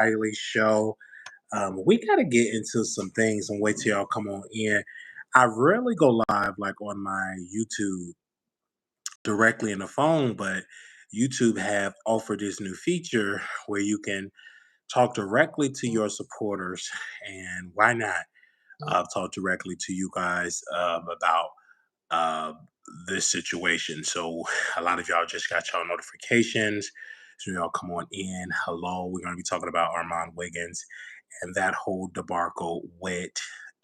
Wiley Show. We got to get into some things and wait till y'all come on in. I rarely go live like on my YouTube directly in the phone, but YouTube have offered this new feature where you can talk directly to your supporters, and why not talk directly to you guys about uh, this situation. So a lot of y'all just got y'all notifications. So y'all come on in. Hello, we're going to be talking about Armon Wiggins and that whole debacle with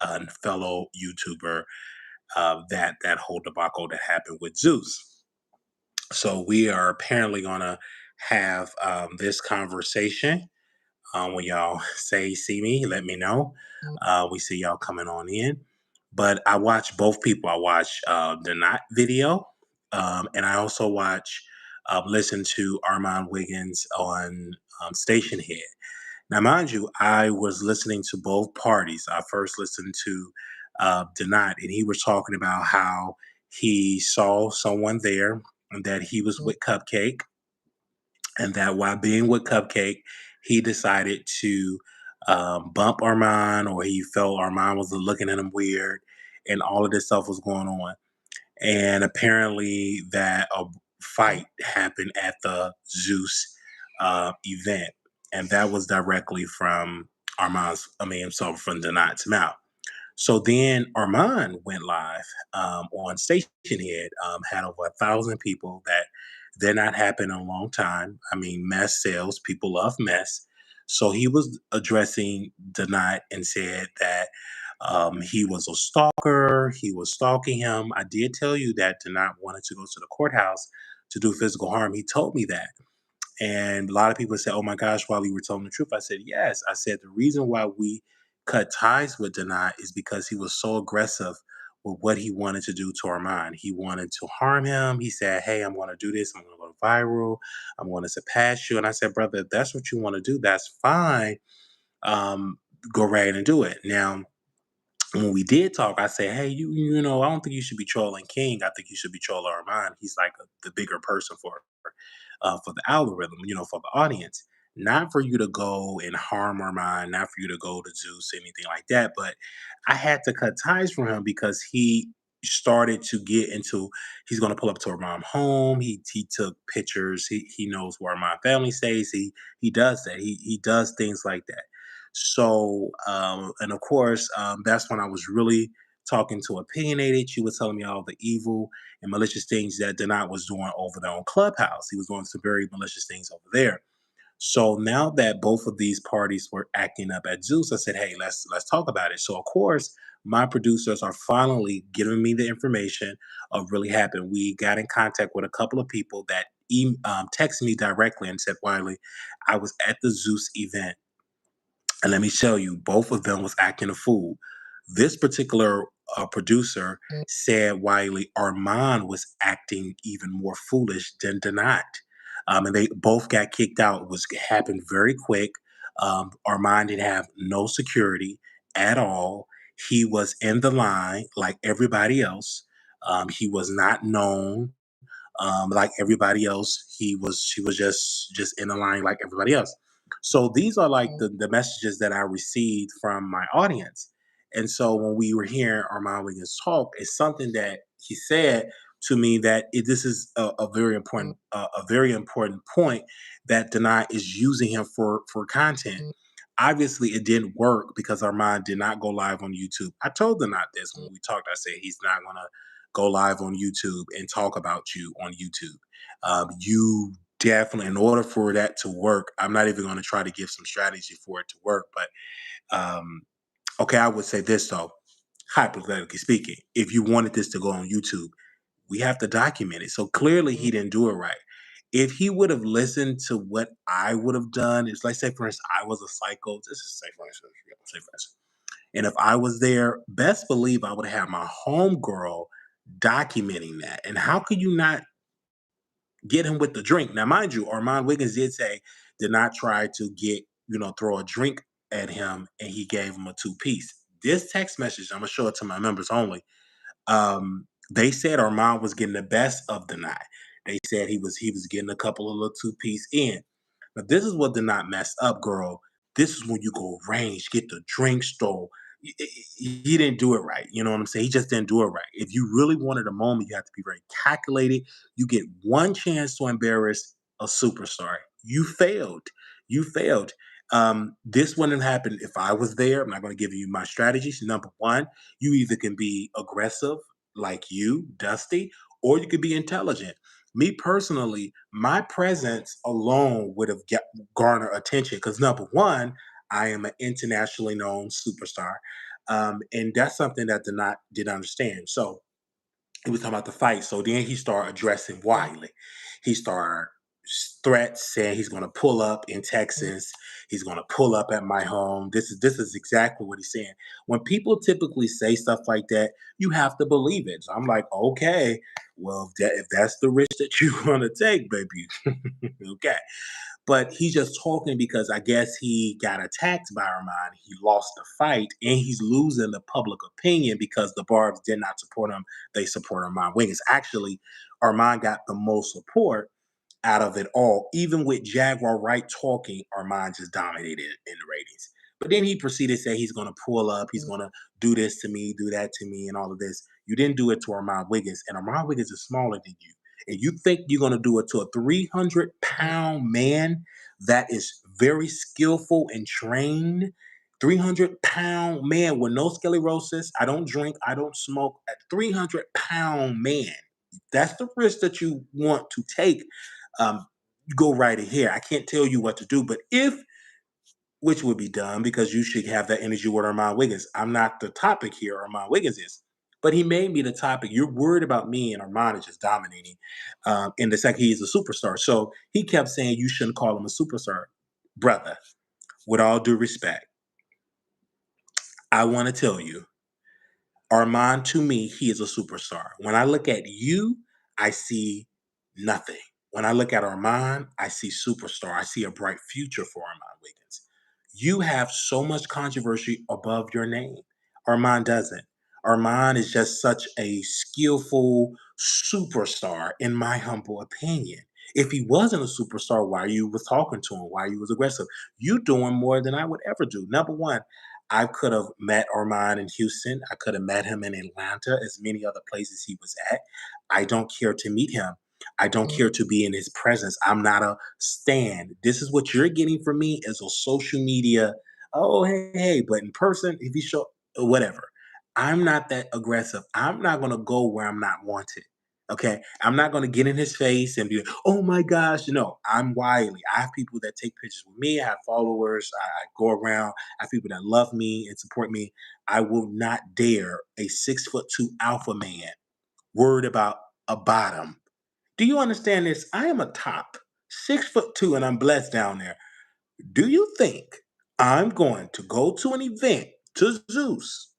a fellow YouTuber. That whole debacle that happened with Zeus. So we are apparently going to have this conversation. When y'all see me, let me know. We see y'all coming on in. But I watch both people. I watch the Not video, and I also listen to Armon Wiggins on Station Head. Now, mind you, I was listening to both parties. I first listened to Denat, and he was talking about how he saw someone there and that he was with Cupcake, and that while being with Cupcake, he decided to bump Armand, or he felt Armand was looking at him weird, and all of this stuff was going on. And apparently, that a fight happened at the Zeus event, and that was directly from from Donat's mouth. So then Armand went live on Station Head, had over 1,000 people. That did not happen in a long time. I mean, mess sells. People love mess. So he was addressing Donat and said that he was a stalker. He was stalking him. I did tell you that Donat wanted to go to the courthouse to do physical harm. He told me that. And a lot of people said, "Oh my gosh, while we were telling the truth." I said, "Yes." I said, "The reason why we cut ties with Denai is because he was so aggressive with what he wanted to do to Armand. He wanted to harm him. He said, 'Hey, I'm going to do this. I'm going to go viral. I'm going to surpass you.'" And I said, "Brother, if that's what you want to do, that's fine. Um, Go right and do it." Now, when we did talk, I said, "Hey, I don't think you should be trolling King. I think you should be trolling Armand. He's like the bigger person for the algorithm, for the audience. Not for you to go and harm Armand, not for you to go to Zeus, anything like that. But I had to cut ties from him because he started to get into he's going to pull up to Armand home. He took pictures. He knows where my family stays. He does that. He does things like that. So and of course, that's when I was really talking to Opinionated. She was telling me all the evil and malicious things that Donat was doing over there on Clubhouse. He was doing some very malicious things over there. So now that both of these parties were acting up at Zeus, I said, "Hey, let's talk about it." So of course, my producers are finally giving me the information of really happened. We got in contact with a couple of people that texted me directly and said, "Wiley, I was at the Zeus event, and let me tell you, both of them was acting a fool." This particular producer said Wiley Armand was acting even more foolish than Donat. And they both got kicked out. It happened very quick. Armand didn't have no security at all. He was in the line like everybody else. He was not known like everybody else. He was just in the line like everybody else. So these are like the messages that I received from my audience. And so when we were hearing Armand Wiggins talk, it's something that he said to me that this is a very important point that Denai is using him for content. Obviously, it didn't work because Armand did not go live on YouTube. I told Denai this when we talked. I said he's not gonna go live on YouTube and talk about you on YouTube. You definitely, in order for that to work, I'm not even going to try to give some strategy for it to work. But okay, I would say this though, hypothetically speaking, if you wanted this to go on YouTube, we have to document it. So clearly he didn't do it right. If he would have listened to what I would have done, is like say for instance, I was a psycho. This is say for instance, say for instance. And if I was there, best believe I would have my homegirl documenting that. And how could you not get him with the drink? Now, mind you, Armand Wiggins did not try to throw a drink at him, and he gave him a two-piece. This text message, I'm gonna show it to my members only. They said Armand was getting the best of the night. They said he was getting a couple of little two-piece in. But this is what did not mess up, girl. This is when you go range, get the drink stole. He didn't do it right. You know what I'm saying? He just didn't do it right. If you really wanted a moment, you have to be very calculated. You get one chance to embarrass a superstar. You failed. You failed. This wouldn't happen if I was there. I'm not going to give you my strategies. Number one, you either can be aggressive like you, Dusty, or you could be intelligent. Me personally, my presence alone would have garnered attention because number one, I am an internationally known superstar, and that's something that did not understand. So he was talking about the fight. So then he started addressing Wiley. He started threats saying he's going to pull up in Texas. He's going to pull up at my home. This is exactly what he's saying. When people typically say stuff like that, you have to believe it. So I'm like, okay, well, if that's the risk that you want to take, baby, okay. But he's just talking because I guess he got attacked by Armon. He lost the fight, and he's losing the public opinion because the Barbs did not support him. They support Armon Wiggins. Actually, Armon got the most support out of it all. Even with Jaguar Wright talking, Armon just dominated in the ratings. But then he proceeded to say he's going to pull up, he's going to do this to me, do that to me, and all of this. You didn't do it to Armon Wiggins, and Armon Wiggins is smaller than you. And you think you're going to do it to a 300-pound man that is very skillful and trained? 300-pound man with no sclerosis. I don't drink, I don't smoke. A 300-pound man. That's the risk that you want to take. Um, go right ahead. I can't tell you what to do, but if which would be dumb because you should have that energy with Armon Wiggins. I'm not the topic here. Armon Wiggins is. But he made me the topic. You're worried about me, and Armon is just dominating. In the second, he is a superstar. So he kept saying you shouldn't call him a superstar. Brother, with all due respect, I want to tell you, Armon, to me, he is a superstar. When I look at you, I see nothing. When I look at Armon, I see superstar. I see a bright future for Armon Wiggins. You have so much controversy above your name. Armon doesn't. Armon is just such a skillful superstar, in my humble opinion. If he wasn't a superstar, why you was talking to him, why you was aggressive? You doing more than I would ever do. Number one, I could have met Armon in Houston. I could have met him in Atlanta, as many other places he was at. I don't care to meet him. I don't care to be in his presence. I'm not a stan. This is what you're getting from me as a social media. Oh, hey, hey, but in person, if you show whatever, I'm not that aggressive. I'm not gonna go where I'm not wanted. Okay, I'm not gonna get in his face and be like, "Oh my gosh!" No, I'm Wiley. I have people that take pictures with me. I have followers. I go around. I have people that love me and support me. I will not dare a 6'2" alpha man worried about a bottom. Do you understand this? I am a top 6'2" and I'm blessed down there. Do you think I'm going to go to an event to Zeus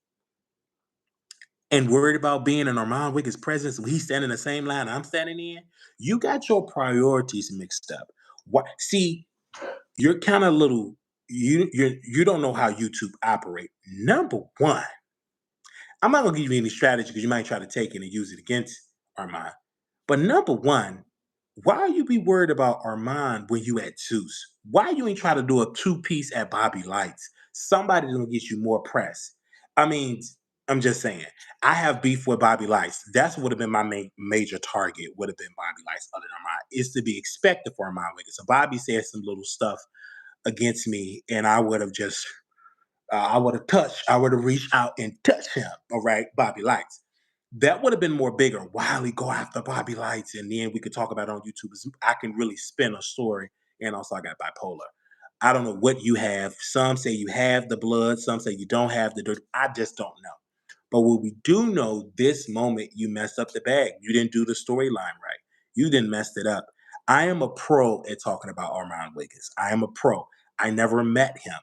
and worried about being in Armon Wiggins' presence when he's standing in the same line I'm standing in? You got your priorities mixed up. What? See, you're kind of little. You don't know how YouTube operate. Number one, I'm not gonna give you any strategy because you might try to take it and use it against Armon. But number one, why you be worried about Armon when you at Zeus? Why you ain't try to do a two-piece at Bobby Lights? Somebody's gonna get you more press. I mean, I'm just saying. I have beef with Bobby Lights. That's would have been my major target. Would have been Bobby Lights, other than Armon. It's to be expected for Armon Wiggins. So Bobby said some little stuff against me, and I would have just I would have reached out and touched him, all right, Bobby Lights. That would have been more bigger. Wiley go after Bobby Lights, and then we could talk about it on YouTube. I can really spin a story, and also I got bipolar. I don't know what you have. Some say you have the blood, some say you don't have the dirt. I just don't know. But what we do know, this moment you messed up the bag. You didn't do the storyline right. You didn't mess it up. I am a pro at talking about Armon Wiggins. I am a pro. I never met him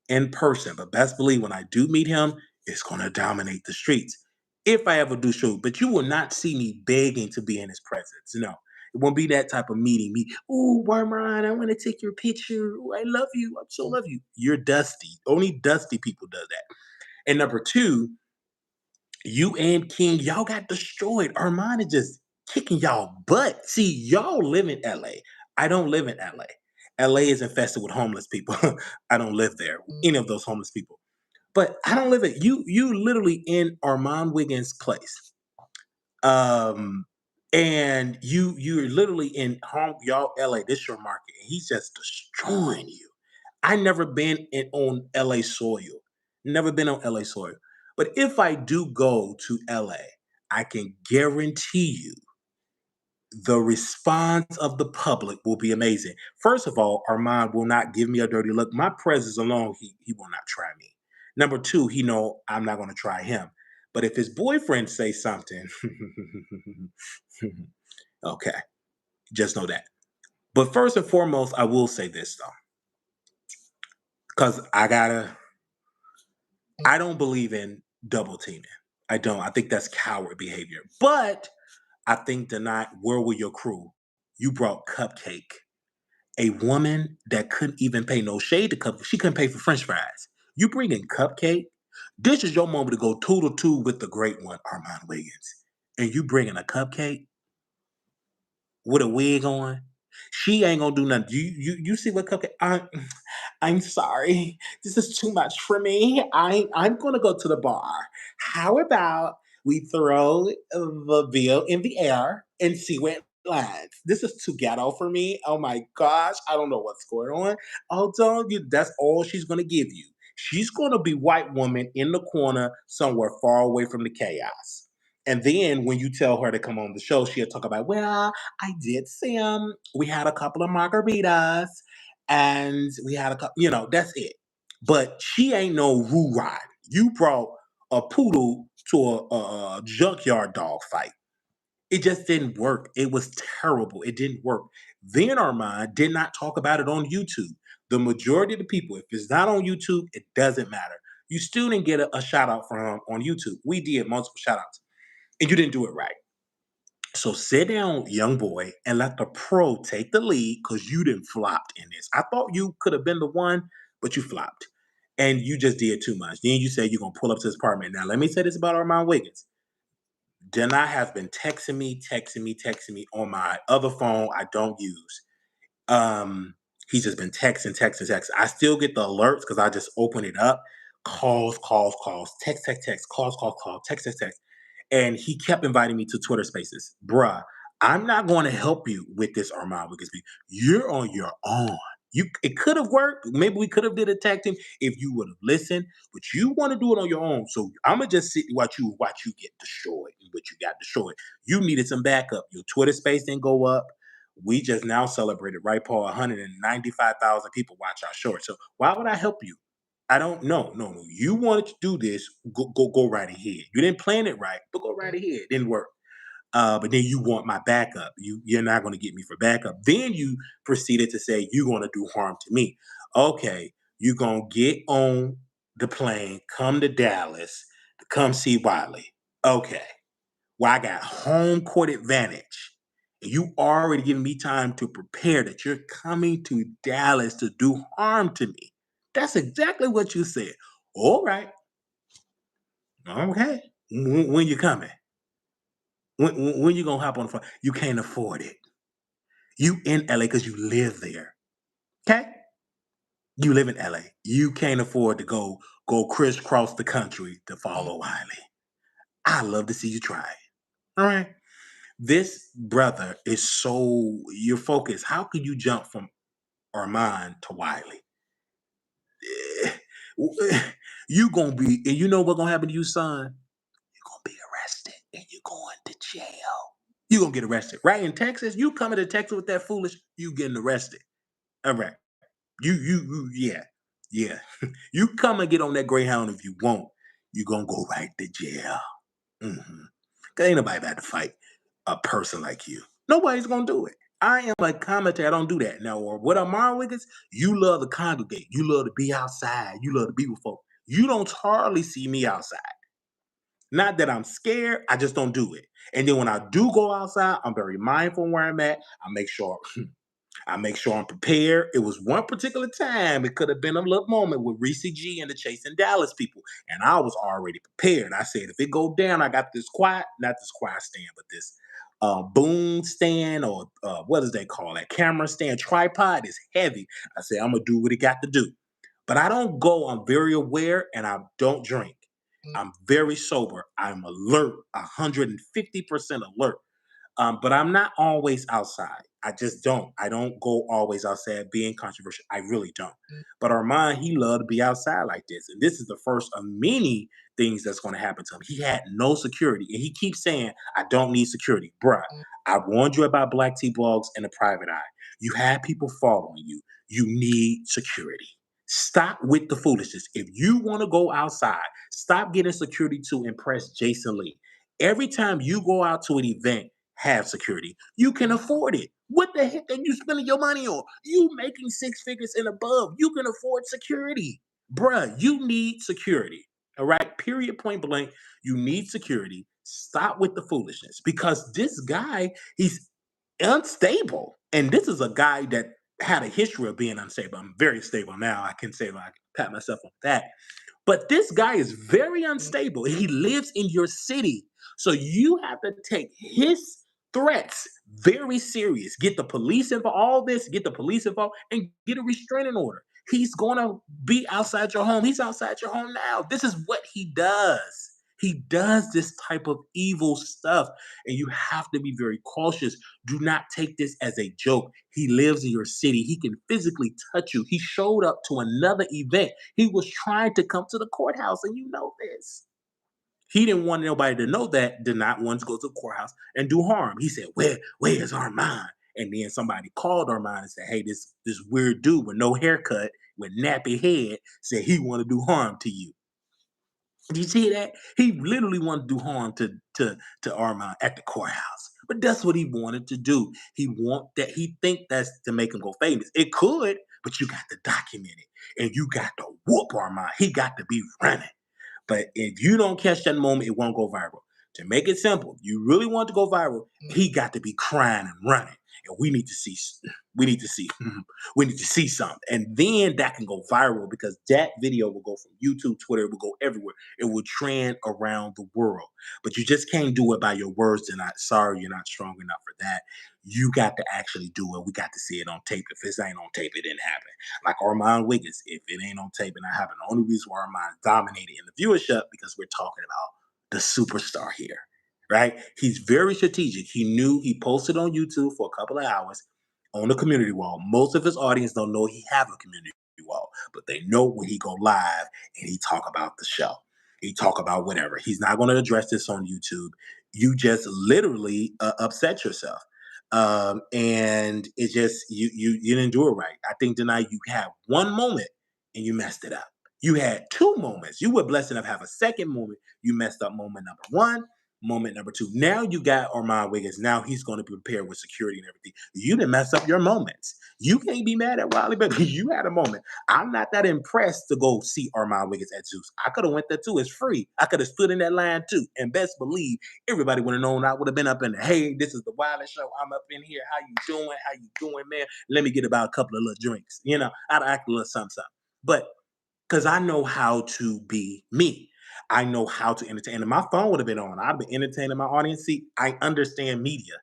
in person, but best believe when I do meet him, it's going to dominate the streets. If I ever do shoot, but you will not see me begging to be in his presence. No, it won't be that type of meeting. Me, oh, Armon, I want to take your picture. Ooh, I love you. I so love you. You're dusty. Only dusty people does that. And number two, you and King, y'all got destroyed. Armani just kicking y'all butt. See, y'all live in LA. I don't live in LA. LA is infested with homeless people. I don't live there, any of those homeless people. But I don't live it. You literally in Armon Wiggins' place. Um and you're literally in home, y'all LA, this your market, and he's just destroying you. I never been in on LA soil. Never been on LA soil. But if I do go to LA, I can guarantee you the response of the public will be amazing. First of all, Armand will not give me a dirty look. My presence alone, he will not try me. Number two, he know I'm not going to try him. But if his boyfriend say something, okay, just know that. But first and foremost, I will say this though, because I don't believe in double teaming. I don't. I think that's coward behavior. But I think tonight, where were your crew? You brought Cupcake, a woman that couldn't even pay no shade to Cupcake. She couldn't pay for French fries. You bring in Cupcake. This is your moment to go two to two with the great one, Armand Wiggins. And you bringing a Cupcake with a wig on. She ain't gonna do nothing. You see what Cupcake? I'm sorry. This is too much for me. I'm gonna go to the bar. How about we throw the bill in the air and see where it lands? This is too ghetto for me. Oh my gosh, I don't know what's going on. Oh, don't you? That's all she's gonna give you. She's gonna be white woman in the corner somewhere far away from the chaos. And then when you tell her to come on the show, she'll talk about, well, I did see him. We had a couple of margaritas and we had a couple, that's it. But she ain't no Roo Rod. You brought a poodle to a junkyard dog fight. It just didn't work. It was terrible. It didn't work. Then Armand did not talk about it on YouTube. The majority of the people, if it's not on YouTube, it doesn't matter. You still didn't get a shout out from him on YouTube. We did multiple shout outs, and you didn't do it right. So sit down, young boy, and let the pro take the lead because you didn't flopped in this. I thought you could have been the one, but you flopped. And you just did too much. Then you said you're gonna pull up to his apartment. Now let me say this about Armand Wiggins. Denai has been texting me on my other phone I don't use. Um, he's just been texting. I still get the alerts because I just open it up. Calls, text, calls, text. And he kept inviting me to Twitter Spaces. Bruh, I'm not going to help you with this Armand Wiggins. You're on your own. It could have worked. Maybe we could have did a tag team if you would have listened, but you want to do it on your own. So I'm gonna just sit and watch you get destroyed and what you got destroyed. You needed some backup. Your Twitter space didn't go up. We just now celebrated, right, Paul? 195,000 people watch our short. So why would I help you? I don't know. No. You wanted to do this. Go right ahead. You didn't plan it right, but go right ahead. It didn't work. But then you want my backup. You're not going to get me for backup. Then you proceeded to say you're going to do harm to me. Okay, you're going to get on the plane, come to Dallas, to come see Wiley. Okay, well, I got home court advantage. And you already giving me time to prepare that you're coming to Dallas to do harm to me. That's exactly what you said. All right. Okay. When you coming? When you gonna hop on the phone? You can't afford it. You in LA because you live there. Okay? You live in LA. You can't afford to go crisscross the country to follow Wiley. I love to see you try it. All right. This brother is so you're focused. How could you jump from Armand to Wiley? Eh, You gonna be, and you know what's gonna happen to you, son? You're gonna be arrested and you're going to jail. You're gonna get arrested. Right in Texas, you coming to Texas with that foolish, you getting arrested. All right. Yeah. Yeah. You come and get on that Greyhound if you want. You're gonna go right to jail. Mm-hmm. Cause ain't nobody about to fight a person like you. Nobody's gonna do it. I am a commentator. I don't do that. Now, or what Amara Wiggins, you love to congregate. You love to be outside. You love to be with folk. You don't hardly see me outside. Not that I'm scared, I just don't do it. And then when I do go outside, I'm very mindful where I'm at. I make sure I'm prepared. It was one particular time, it could have been a little moment with Reese G and the Chasing Dallas people. And I was already prepared. I said, if it go down, I got this quiet, not this quiet stand, but this boom stand or what does they call that? Camera stand, tripod is heavy. I say I'm gonna do what it got to do. But I don't go, I'm very aware and I don't drink. I'm very sober. I'm alert, 150% alert. But I'm not always outside. I just don't. I don't go always outside being controversial. I really don't. But Armand, he loved to be outside like this. And this is the first of many things that's going to happen to him. He had no security. And he keeps saying, I don't need security. Bruh, I warned you about black T blogs and the private eye. You had people following you. You need security. Stop with the foolishness. If you want to go outside, stop getting security to impress Jason Lee. Every time you go out to an event, have security. You can afford it. What the heck are you spending your money on? You making six figures and above. You can afford security. Bruh, you need security. All right. Period. Point blank. You need security. Stop with the foolishness because this guy, he's unstable. And this is a guy that had a history of being unstable. I'm very stable now. I can say, like, pat myself on that. But this guy is very unstable. He lives in your city. So you have to take his threats very serious. Get the police involved, all this, get the police involved, and get a restraining order. He's going to be outside your home. He's outside your home now. This is what he does. He does this type of evil stuff, and you have to be very cautious. Do not take this as a joke. He lives in your city. He can physically touch you. He showed up to another event. He was trying to come to the courthouse, and you know this. He didn't want nobody to know that, did not want to go to the courthouse and do harm. He said, where's Armand? And then somebody called Armand and said, hey, this weird dude with no haircut, with nappy head, said he want to do harm to you. Do you see that? He literally wanted to do harm to Armand at the courthouse. But that's what he wanted to do. He think that's to make him go famous. It could, but you got to document it. And you got to whoop Armand. He got to be running. But if you don't catch that moment, it won't go viral. To make it simple, if you really want to go viral, he got to be crying and running. And we need to see, we need to see something. And then that can go viral because that video will go from YouTube, Twitter, it will go everywhere. It will trend around the world. But you just can't do it by your words. And not sorry, you're not strong enough for that. You got to actually do it. We got to see it on tape. If this ain't on tape, it didn't happen. Like Armon Wiggins, if it ain't on tape and not happen, the only reason why Armon dominated in the viewership because we're talking about the superstar here, right? He's very strategic. He knew he posted on YouTube for a couple of hours on the community wall. Most of his audience don't know he have a community wall, but they know when he go live and he talk about the show. He talk about whatever. He's not going to address this on YouTube. You just literally upset yourself. And it just you didn't do it right. I think tonight you had one moment and you messed it up. You had two moments. You were blessed enough to have a second moment. You messed up moment number one, moment number two. Now you got Armon Wiggins. Now he's going to be prepared with security and everything. You didn't mess up your moments. You can't be mad at Wiley, but you had a moment. I'm not that impressed to go see Armon Wiggins at Zeus. I could have went there too. It's free. I could have stood in that line too. And best believe everybody would have known I would have been up in there. Hey, this is the Wiley Show. I'm up in here. How you doing? How you doing, man? Let me get about a couple of little drinks. You know, I'd act a little something. But because I know how to be me. I know how to entertain. And my phone would have been on. I've been entertaining my audience. See, I understand media.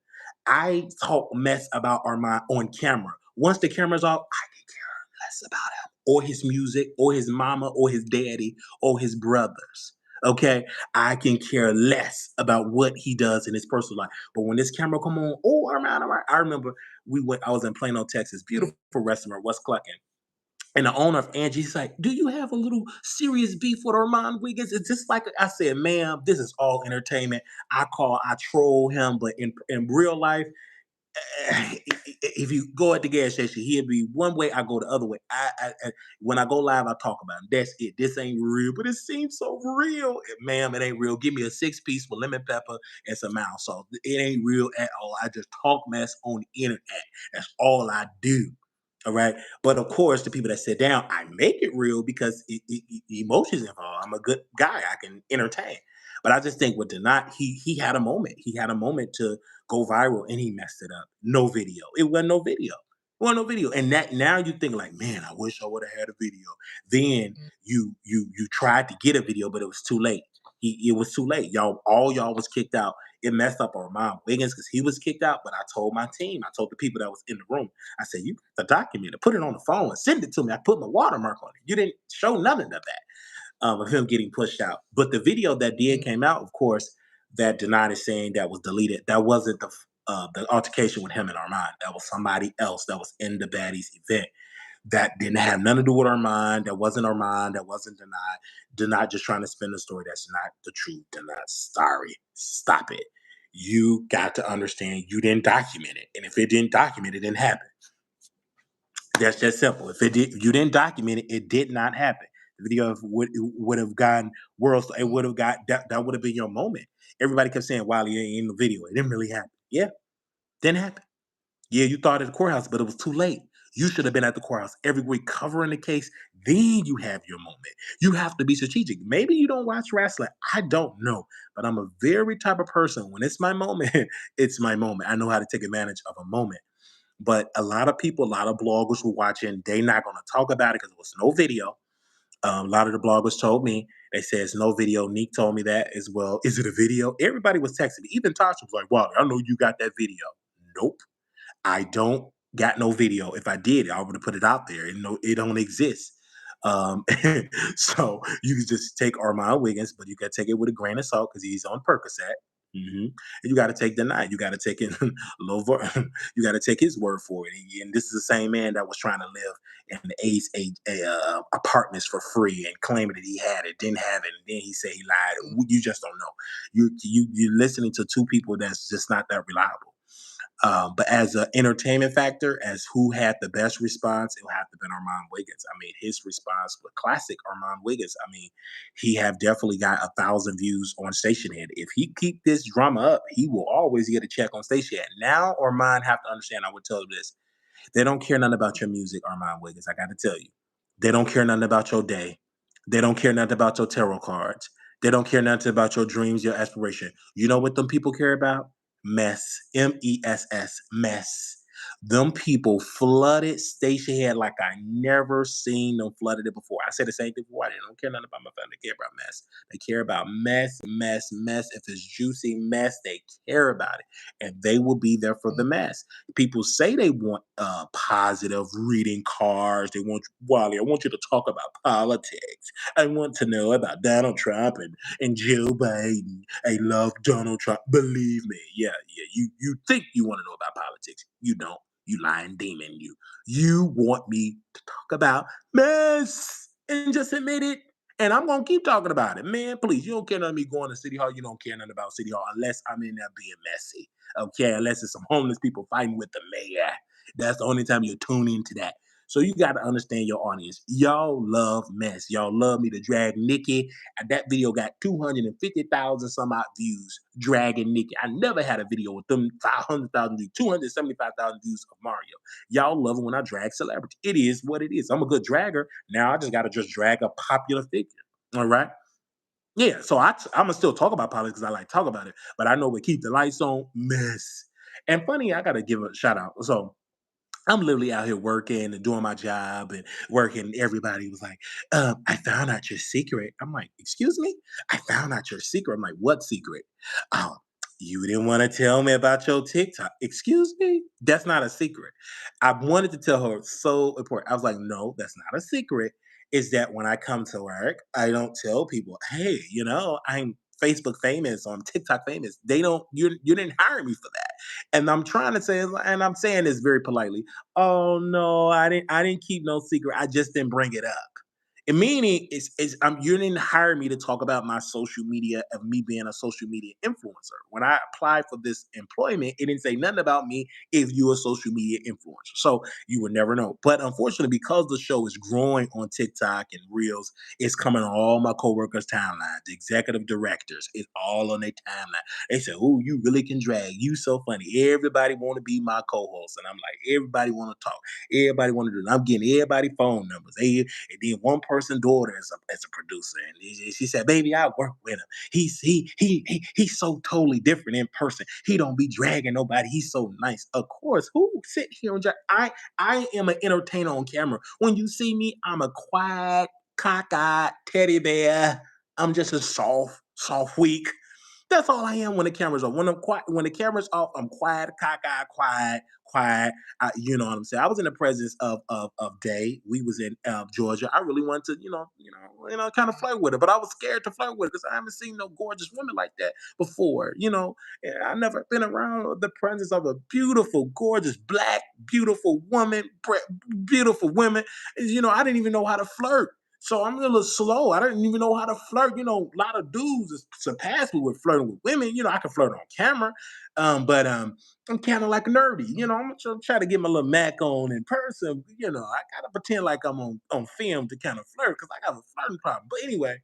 I talk mess about Armand on camera. Once the camera's off, I can care less about him or his music or his mama or his daddy or his brothers. Okay, I can care less about what he does in his personal life. But when this camera come on, oh Armand, I remember we went. I was in Plano, Texas, beautiful restaurant, West Clucking. And the owner of Angie's like, do you have a little serious beef with Armon Wiggins? It's just like I said, ma'am, this is all entertainment. I troll him, but in real life, if you go at the gas station, he'll be one way, I go the other way. When I go live, I talk about him. That's it. This ain't real, but it seems so real. Ma'am, it ain't real. Give me a 6-piece with lemon pepper and some mild salt. It ain't real at all. I just talk mess on the internet. That's all I do. All right. But of course, the people that sit down, I make it real because emotions involved. I'm a good guy. I can entertain. But I just think with Denat, he had a moment. He had a moment to go viral and he messed it up. No video. It wasn't no video. It wasn't no video. And that now you think like, man, I wish I would have had a video. Then you tried to get a video, but it was too late. It was too late. All y'all was kicked out. It messed up Armon Wiggins because he was kicked out. But I told my team, I told the people that was in the room, I said, you got to document it, put it on the phone and send it to me. I put my watermark on it. You didn't show none of that of him getting pushed out. But the video that did came out, of course, that denied is saying that was deleted. That wasn't the altercation with him and Armon. That was somebody else that was in the baddies event that didn't have nothing to do with Armon. That wasn't Armon. That wasn't denied. Denied just trying to spin the story. That's not the truth. Denied. Sorry. Stop it. You got to understand you didn't document it. And if it didn't document it, didn't happen. That's just simple. If you didn't document it, it did not happen. The video would have gotten world. It would have got that would have been your moment. Everybody kept saying, "Wiley ain't in the video." It didn't really happen. Yeah, didn't happen. Yeah, you thought at the courthouse, but it was too late. You should have been at the courthouse every week covering the case. Then you have your moment. You have to be strategic. Maybe you don't watch wrestling. I don't know. But I'm a very type of person. When it's my moment, it's my moment. I know how to take advantage of a moment. But a lot of people, a lot of bloggers were watching. They're not going to talk about it because there was no video. A lot of the bloggers told me, they said it's no video. Neek told me that as well. Is it a video? Everybody was texting me. Even Tasha was like, wow, I know you got that video. Nope. I don't got no video. If I did, I would have put it out there. And no, it don't exist. Um, so you can just take Armon Wiggins, but you got to take it with a grain of salt because he's on Percocet. And you got to take the night. You got to take it you got to take his word for it. And this is the same man that was trying to live in the apartments for free and claiming that he had it, didn't have it, and then he said he lied. You just don't know. You're listening to two people that's just not that reliable. But as an entertainment factor, as who had the best response, it'll have to be Armon Wiggins. I mean, his response was classic Armon Wiggins. I mean, he have definitely got 1,000 views on Stationhead. If he keep this drama up, he will always get a check on Stationhead. Now, Armon have to understand, I would tell you this. They don't care nothing about your music, Armon Wiggins. I got to tell you. They don't care nothing about your day. They don't care nothing about your tarot cards. They don't care nothing about your dreams, your aspiration. You know what them people care about? Mess. MESS. Mess. Them people flooded Stationhead like I never seen them flooded it before. I said the same thing before. They don't care nothing about my family. They care about mess. They care about mess, mess, mess. If it's juicy mess, they care about it. And they will be there for the mess. People say they want positive reading cards. They want, Wally, I want you to talk about politics. I want to know about Donald Trump and Joe Biden. I love Donald Trump. Believe me. Yeah. You think you want to know about politics. You don't. You lying demon. You want me to talk about mess and just admit it. And I'm gonna keep talking about it. Man, please, you don't care nothing about me going to City Hall. You don't care nothing about City Hall unless I'm in there being messy. Okay, unless it's some homeless people fighting with the mayor. That's the only time you tune into that. So you got to understand your audience. Y'all love mess. Y'all love me to drag Nikki. And that video got 250,000 some odd views dragging Nikki. I never had a video with them 500,000 views, 275,000 views of Mario. Y'all love it when I drag celebrity. It is what it is. I'm a good dragger. Now I just got to just drag a popular figure. All right. Yeah, so I'm gonna still talk about politics because I like to talk about it, but I know we keep the lights on mess. And funny, I gotta give a shout out. So I'm literally out here working and doing my job and working. Everybody was like, I found out your secret. I'm like, excuse me? I found out your secret. I'm like, what secret? Oh, you didn't want to tell me about your TikTok. Excuse me? That's not a secret. I wanted to tell her so important. I was like, no, that's not a secret. Is that when I come to work, I don't tell people, hey, I'm Facebook famous, I'm TikTok famous. They don't, you didn't hire me for that. And I'm trying to say, and I'm saying this very politely. Oh no, I didn't keep no secret. I just didn't bring it up. And meaning you didn't hire me to talk about my social media of me being a social media influencer. When I applied for this employment, it didn't say nothing about me if you're a social media influencer. So you would never know. But unfortunately, because the show is growing on TikTok and Reels, it's coming on all my coworkers' timelines. The executive directors, it's all on their timeline. They say, "Oh, you really can drag. You so funny. Everybody want to be my co-host." And I'm like, everybody want to talk. Everybody want to do it. I'm getting everybody phone numbers. And then one person daughter as a producer, and she said, "Baby, I work with him. He's so totally different in person. He don't be dragging nobody. He's so nice." Of course, who sit here and drag? I am an entertainer on camera. When you see me, I'm a quiet, cockeyed teddy bear. I'm just a soft soft, weak. That's all I am when the camera's on. When I'm quiet, when the camera's off, I'm quiet, cockeyed, quiet, quiet. You know what I'm saying? I was in the presence of Day. We was in Georgia. I really wanted to, kind of flirt with her, but I was scared to flirt with her because I haven't seen no gorgeous women like that before. And I never been around the presence of a beautiful, gorgeous, black, beautiful woman, beautiful women. I didn't even know how to flirt. So I'm a little slow. I didn't even know how to flirt. A lot of dudes surpass me with flirting with women. I can flirt on camera, but I'm kind of like nerdy. I'm try to get my little Mac on in person. I gotta pretend like I'm on film to kind of flirt because I got a flirting problem. But anyway,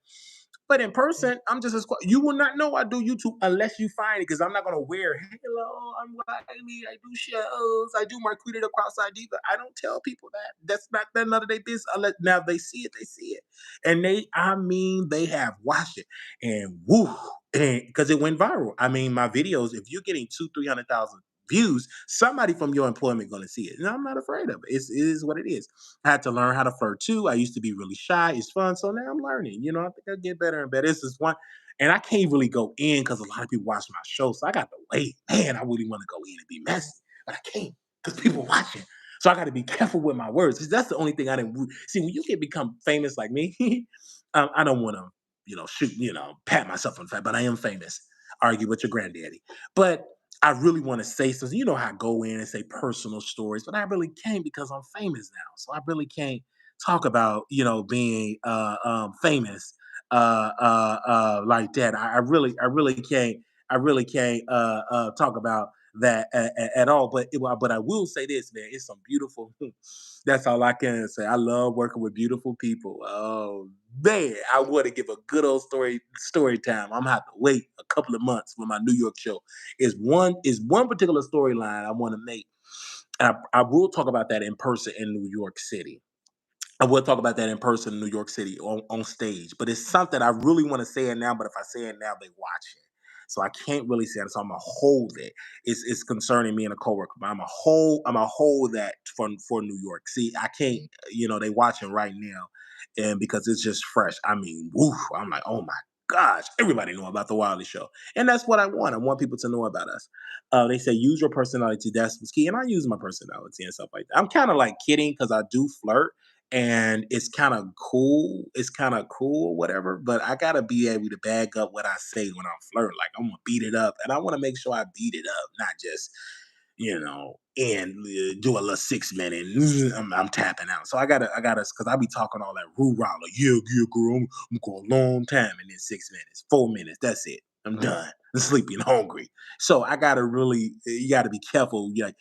but in person, I'm just as quiet. You will not know I do YouTube unless you find it, because I'm not gonna wear hello, I'm Wiley, I do shows, I do Marquita the Cross ID, but I don't tell people that. That's not that none of their business. Unless now they see it, they see it. And they have watched it and woo, and because it went viral. I mean, my videos, if you're getting 300,000 views, somebody from your employment gonna see it. And I'm not afraid of it. It is what it is. I had to learn how to flirt too. I used to be really shy. It's fun. So now I'm learning. I think I get better and better. This is one. And I can't really go in because a lot of people watch my show. So I got to wait. Man, I really want to go in and be messy. But I can't because people watching. So I got to be careful with my words. 'Cause that's the only thing I didn't see. When you can become famous like me, I don't want to, shoot, pat myself on the back, but I am famous. Argue with your granddaddy. But I really want to say something. You know how I go in and say personal stories, but I really can't because I'm famous now. So I really can't talk about, being famous like that. I really can't. Talk about that at all. But I will say this, man. It's some beautiful. That's all I can say. I love working with beautiful people. Oh man, I want to give a good old story time. I'm gonna have to wait a couple of months for my New York show. Is one particular storyline I want to make. I will talk about that in person in New York City. I will talk about that in person in New York City on stage. But it's something I really want to say it now. But if I say it now, they watch it. So I can't really say it. So I'm gonna hold it. It's concerning me and a coworker. But I'm gonna hold that for New York. See, I can't. They watching right now, and because it's just fresh. I mean, woof. I'm like, oh my gosh, everybody know about the Wiley Show, and that's what I want. I want people to know about us. They say use your personality. That's what's key, and I use my personality and stuff like that. I'm kind of like kidding because I do flirt and it's kind of cool. It's kind of cool, whatever. But I gotta be able to bag up what I say when I'm flirting. Like I'm gonna beat it up, and I want to make sure I beat it up, not just and do a little 6 minute. I'm tapping out. So I gotta, because I be talking all that rah like, yeah, yeah, girl, I'm going a long time, and then 6 minutes, 4 minutes, that's it. I'm done. I'm sleepy and hungry. So I gotta really, you gotta be careful. Like,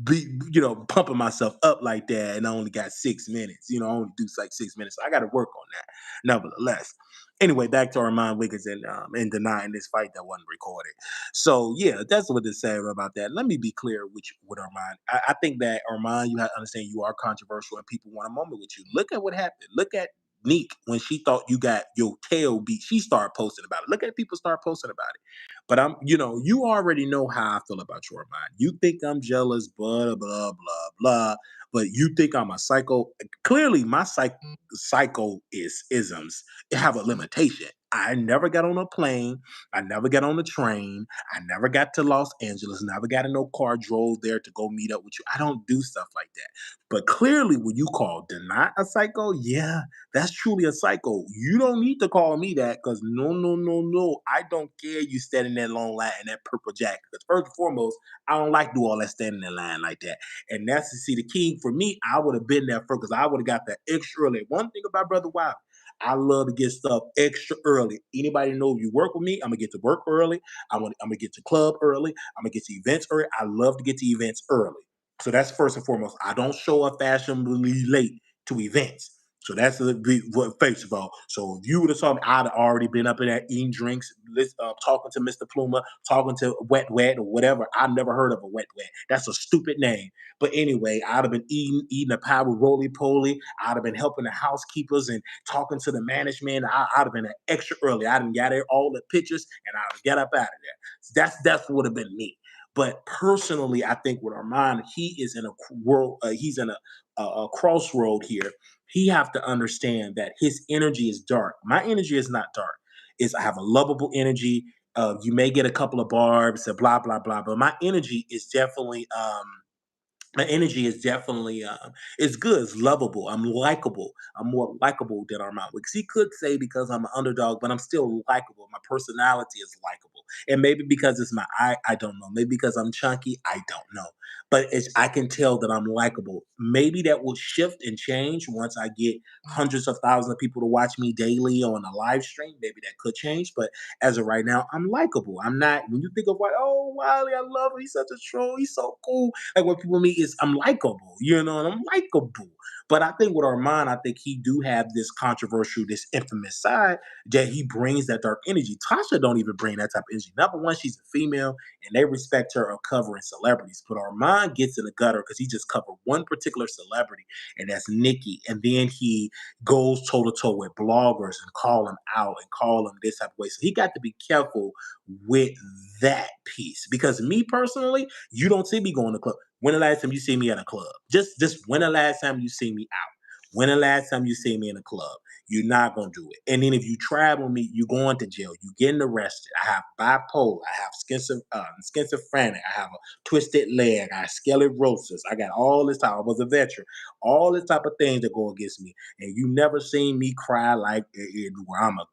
be pumping myself up like that, and I only got 6 minutes. I only do like 6 minutes. So I got to work on that. Nevertheless, anyway, back to Armon Wiggins and denying this fight that wasn't recorded. So yeah, that's what to say about that. Let me be clear with Armon. I think that Armon, you have to understand you are controversial and people want a moment with you. Look at what happened. Look at Neek when she thought you got your tail beat. She started posting about it. Look at people start posting about it. But you already know how I feel about your mind. You think I'm jealous, blah, blah, blah, blah. But you think I'm a psycho. Clearly, my psycho is isms have a limitation. I never got on a plane. I never got on a train. I never got to Los Angeles. Never got in no car, drove there to go meet up with you. I don't do stuff like that. But clearly, when you call Deny a psycho, yeah, that's truly a psycho. You don't need to call me that because no, no, no, no. I don't care you standing in that long line in that purple jacket. Because first and foremost, I don't like do all that standing in line like that. And that's to see the king for me. I would have been there first because I would have got that extra early. One thing about Brother Wild, I love to get stuff extra early. Anybody know if you work with me, I'm gonna get to work early. I'm gonna get to club early. I'm gonna get to events early. I love to get to events early. So that's first and foremost. I don't show up fashionably late to events. So that's what first of all. So if you would have saw me, I'd already been up in there eating drinks, talking to Mr. Pluma, talking to Wet Wet or whatever. I've never heard of a Wet Wet. That's a stupid name. But anyway, I'd have been eating a pie with roly poly. I'd have been helping the housekeepers and talking to the management. I'd have been extra early. I'd have got there all the pictures and I'd have got up out of there. That's what would have been me. But personally, I think with Armand, he is in a world. He's in a crossroad here. He have to understand that his energy is dark. My energy is not dark. is I have a lovable energy. You may get a couple of barbs, blah blah blah, but my energy is definitely it's good, it's lovable, I'm likable, I'm more likable than Armand because he could say because I'm an underdog, but I'm still likable, my personality is likable, and maybe because it's my I don't know, maybe because I'm chunky, I don't know, but I can tell that I'm likable. Maybe that will shift and change once I get hundreds of thousands of people to watch me daily on a live stream. Maybe that could change, but as of right now, I'm likable. I'm not, when you think of like, oh Wiley, I love him, he's such a troll, he's so cool, like what people meet is I'm likable, and I'm likable. But I think with Armand, I think he do have this controversial, this infamous side that he brings that dark energy. Tasha don't even bring that type of energy. Number one, she's a female, and they respect her of covering celebrities. But Armand gets in the gutter because he just covered one particular celebrity, and that's Nikki. And then he goes toe to toe with bloggers and call them out and call them this type of way. So he got to be careful with that piece. Because me personally, you don't see me going to club. When the last time you see me at a club? Just when the last time you see me out? When the last time you see me in a club? You're not gonna do it. And then if you travel me, you're going to jail. You getting arrested. I have bipolar. I have schizophrenic. I have a twisted leg. I have sclerosis. I got all this type. I was a veteran. All this type of things that go against me. And you never seen me cry like where I'm a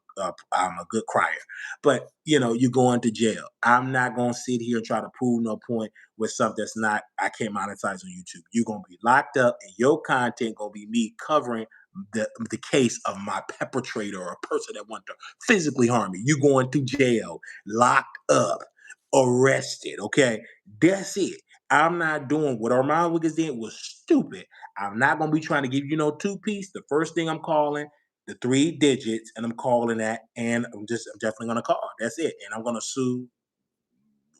good crier. But you're going to jail. I'm not gonna sit here and try to prove no point with something that's not I can't monetize on YouTube. You're gonna be locked up, and your content gonna be me covering the case of my perpetrator or a person that wanted to physically harm me. You going to jail, locked up, arrested. Okay, that's it. I'm not doing what Armand Wiggins did was stupid. I'm not gonna be trying to give you no two piece. The first thing I'm calling the three digits, and I'm calling that, and I'm definitely gonna call. That's it, and I'm gonna sue,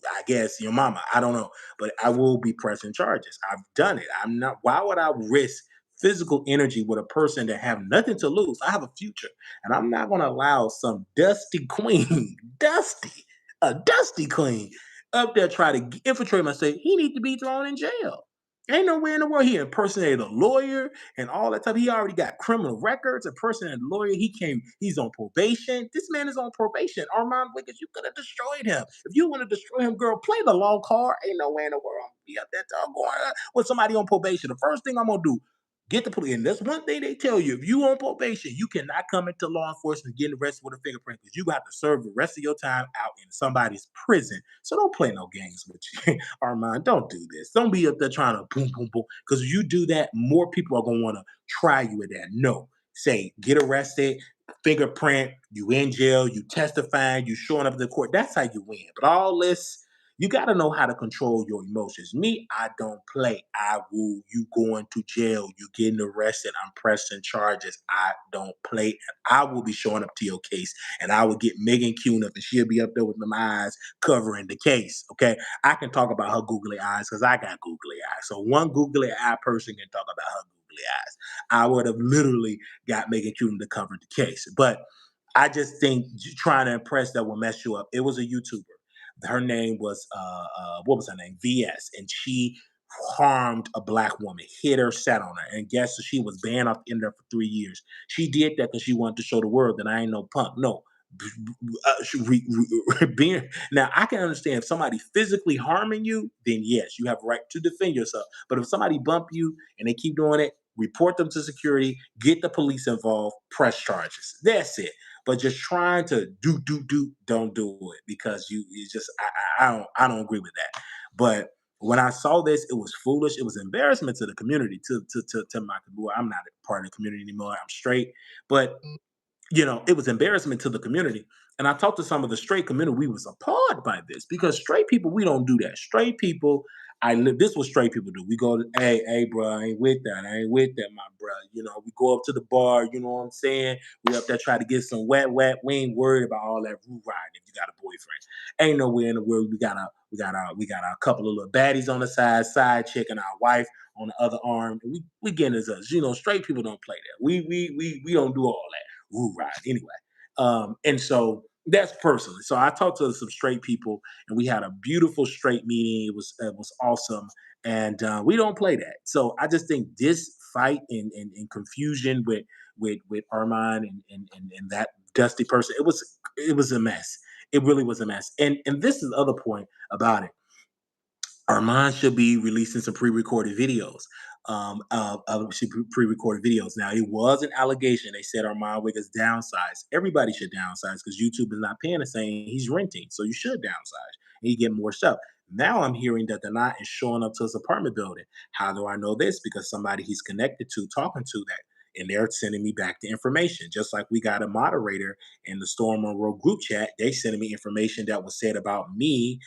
I guess, your mama. I don't know, but I will be pressing charges. I've done it. I'm not. Why would I risk physical energy with a person that have nothing to lose? I have a future, and I'm not going to allow some dusty queen, dusty queen, up there try to infiltrate my state. He needs to be thrown in jail. Ain't nowhere in the world he impersonated a lawyer and all that stuff. He already got criminal records, impersonated a lawyer. He's on probation. This man is on probation. Armand Wiggins, you could have destroyed him. If you want to destroy him, girl, play the law card. Ain't nowhere in the world I'm be up there going with somebody on probation. The first thing I'm gonna do, get the police. And that's one thing they tell you. If you on probation, you cannot come into law enforcement getting arrested with a fingerprint because you got to serve the rest of your time out in somebody's prison. So don't play no games with you. Armand, don't do this. Don't be up there trying to boom, boom, boom. Because if you do that, more people are gonna want to try you with that. No. Say, get arrested, fingerprint, you in jail, you testifying, you showing up to the court. That's how you win. But all this, you got to know how to control your emotions. Me, I don't play. I will. You going to jail. You getting arrested. I'm pressing charges. I don't play. And I will be showing up to your case. And I will get Megan Kuhn up and she'll be up there with them eyes covering the case. Okay. I can talk about her googly eyes because I got googly eyes. So one googly eye person can talk about her googly eyes. I would have literally got Megan Kuhn to cover the case. But I just think trying to impress that will mess you up. It was a YouTuber. Her name was what was her name? VS, and she harmed a black woman, hit her, sat on her, and guess she was banned off the internet for 3 years. She did that because she wanted to show the world that I ain't no punk. No. Now I can understand if somebody physically harming you, then yes, you have a right to defend yourself. But if somebody bump you and they keep doing it, report them to security, get the police involved, press charges. That's it. But just trying to don't do it because you just I don't agree with that. But when I saw this, it was foolish. It was embarrassment to the community, to my community. I'm not a part of the community anymore. I'm straight, but it was embarrassment to the community. And I talked to some of the straight community. We was appalled by this because straight people, we don't do that. Straight people, I live. This is what straight people do. We go to, hey, bro, I ain't with that. I ain't with that, my bro. We go up to the bar. You know what I'm saying? We up there try to get some wet. We ain't worried about all that roo riding. If you got a boyfriend, ain't nowhere in the world we got a couple of little baddies on the side chick, and our wife on the other arm. And we getting as us. Straight people don't play that. We don't do all that woo ride anyway. And so that's personally. So I talked to some straight people, and we had a beautiful straight meeting. It was awesome, and we don't play that. So I just think this fight and confusion with Armand and that dusty person. it was a mess. It really was a mess. And this is the other point about it. Armand should be releasing some pre-recorded videos. Pre-recorded videos. Now, it was an allegation. They said Armand Wiggins downsized. Everybody should downsize because YouTube is not paying the same. He's renting, so you should downsize and you get more stuff. Now I'm hearing that they're not is showing up to his apartment building. How do I know this? Because somebody he's connected to, talking to that, and they're sending me back the information. Just like we got a moderator in the Storm Monroe group chat, they sending me information that was said about me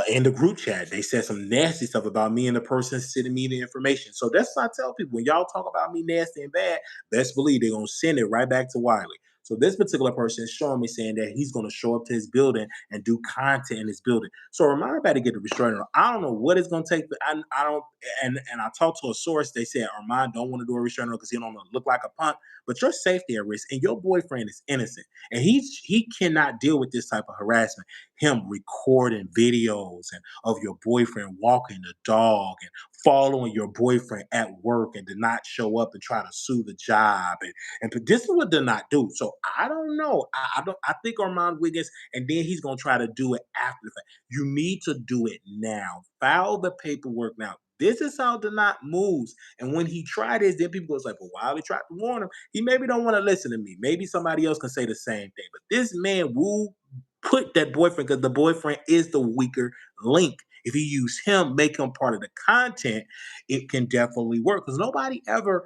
in the group chat. They said some nasty stuff about me and the person sending me the information. So that's what I tell people. When y'all talk about me nasty and bad, best believe they're going to send it right back to Wiley. So this particular person is showing me saying that he's going to show up to his building and do content in his building. So Ramon about to get a restraining order. I don't know what it's going to take. But I don't. And I talked to a source. They said Armand don't want to do a restraining order because he don't want to look like a punk. But your safety at risk, and your boyfriend is innocent, and he cannot deal with this type of harassment. Him recording videos and of your boyfriend walking the dog and following your boyfriend at work and to not show up and try to sue the job and this is what they're not do. So I don't know. I don't. I think Armand Wiggins, and then he's gonna try to do it after the fact. You need to do it now. File the paperwork now. This is how the knot moves. And when he tried this, then people was like, well, why we tried to warn him? He maybe don't want to listen to me. Maybe somebody else can say the same thing. But this man will put that boyfriend because the boyfriend is the weaker link. If you use him, make him part of the content, it can definitely work. Because nobody ever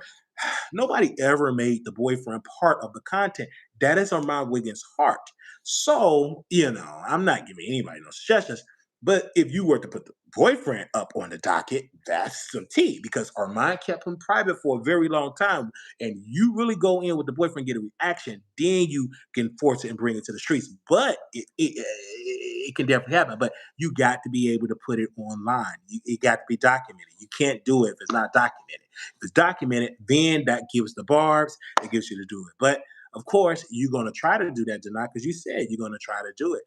made the boyfriend part of the content. That is Armand Wiggins' heart. So, I'm not giving anybody no suggestions. But if you were to put the boyfriend up on the docket, that's some tea because Armand kept him private for a very long time. And you really go in with the boyfriend, get a reaction, then you can force it and bring it to the streets. But it can definitely happen. But you got to be able to put it online. It got to be documented. You can't do it if it's not documented. If it's documented, then that gives the barbs, it gives you to do it. But of course, you're going to try to do that tonight because you said you're going to try to do it.